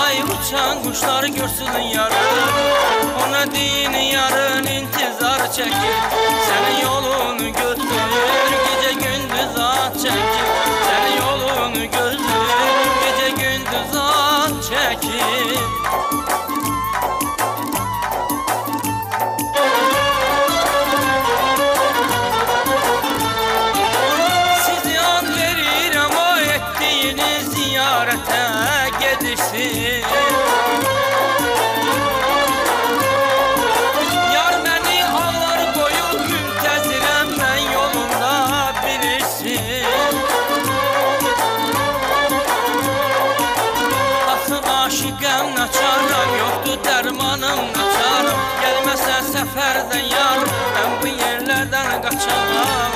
Ay uçan kuşlar görsün yarın, ona deyin yarın intizar çekir. Senin yolunu götürür, gece gündüz at çekir. Senin yolunu götürür, gece gündüz at çekir. Sizi an verirəm o ettiğiniz ziyarete gedişsin. Yar beni ağlar koyup müntezirem ben yolunda bilirsin. Axı aşıqəm naçaram, yoktu dermanım naçaram. Gelmezsen seferden yar, ben bu yerlerden kaçamam.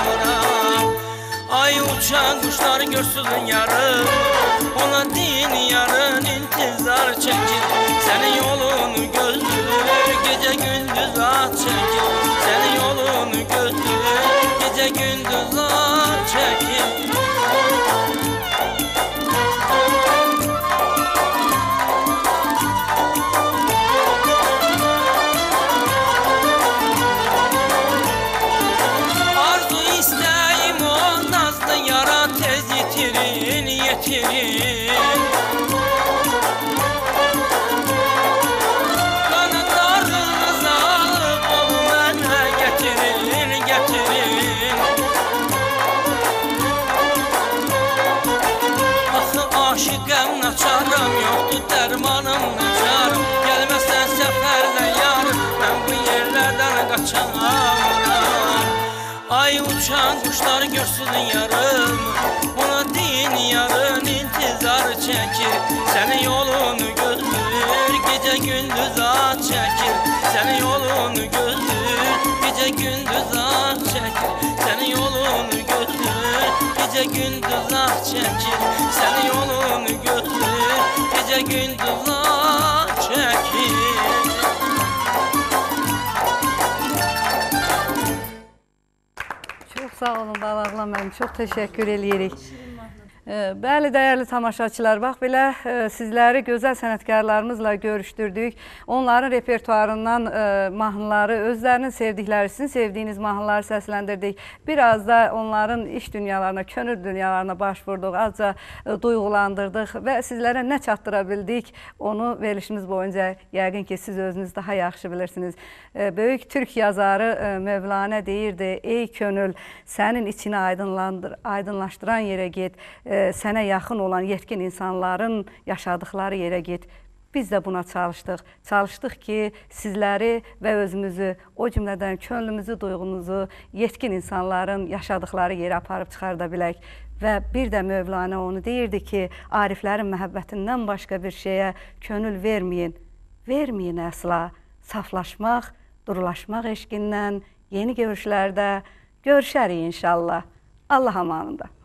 Ay uçan kuşlar görsün yarın, ona deyin yarın intizar çekir. Senin yolunu gözlür, gece gündüz at çekir. Senin yolunu gözlür, gece gündüz at çekir. Yetirin kanatlarınızı alıp onu mənə getirin, getirin. Axı aşıqəm naçaram, yoktu dermanım naçaram. Gelmezsen seferden yarım, ben bu yerlerden kaçamam. Ay uçan kuşlar görsün yarım, ona deyin yarın intizar çekir. Senin yolunu gözlür, gece gündüz at çekir. Senin yolunu gözlür, gece gündüz at çekir. Senin yolunu gözlür, gece gündüz at çekir. Senin yolunu gözlür, gece gündüz at çekir. Çox sağ olun Balaqla müəllim, çox təşəkkür eləyirik. Bəli, dəyərli tamaşaçılar, bax belə sizləri gözəl sənətkarlarımızla görüşdürdük. Onların repertuarından mahnıları, özlərinin sevdikləri, sizin sevdiyiniz mahnıları səsləndirdik. Biraz da onların iş dünyalarına, könül dünyalarına baş vurduq, azca duyğulandırdıq və sizlərə nə çatdıra bildik, onu verilişimiz boyunca yəqin ki, siz özünüz daha yaxşı bilirsiniz. Böyük türk yazarı Mövlanə deyirdi, ey könül, sənin içini aydınlaşdıran yerə get, sənə yaxın olan yetkin insanların yaşadıkları yerə get. Biz də buna çalışdıq. Çalışdıq ki, sizləri və özümüzü, o cümlədən könlümüzü, duyğumuzu yetkin insanların yaşadıkları yerə aparıb çıxarda bilək. Və bir də Mövlana onu deyirdi ki, ariflərin məhəbbətindən başqa bir şeyə könül verməyin. Verməyin əsla. Saflaşmaq, durulaşmaq eşqindən yeni görüşlərdə görüşərik inşallah. Allah amanında.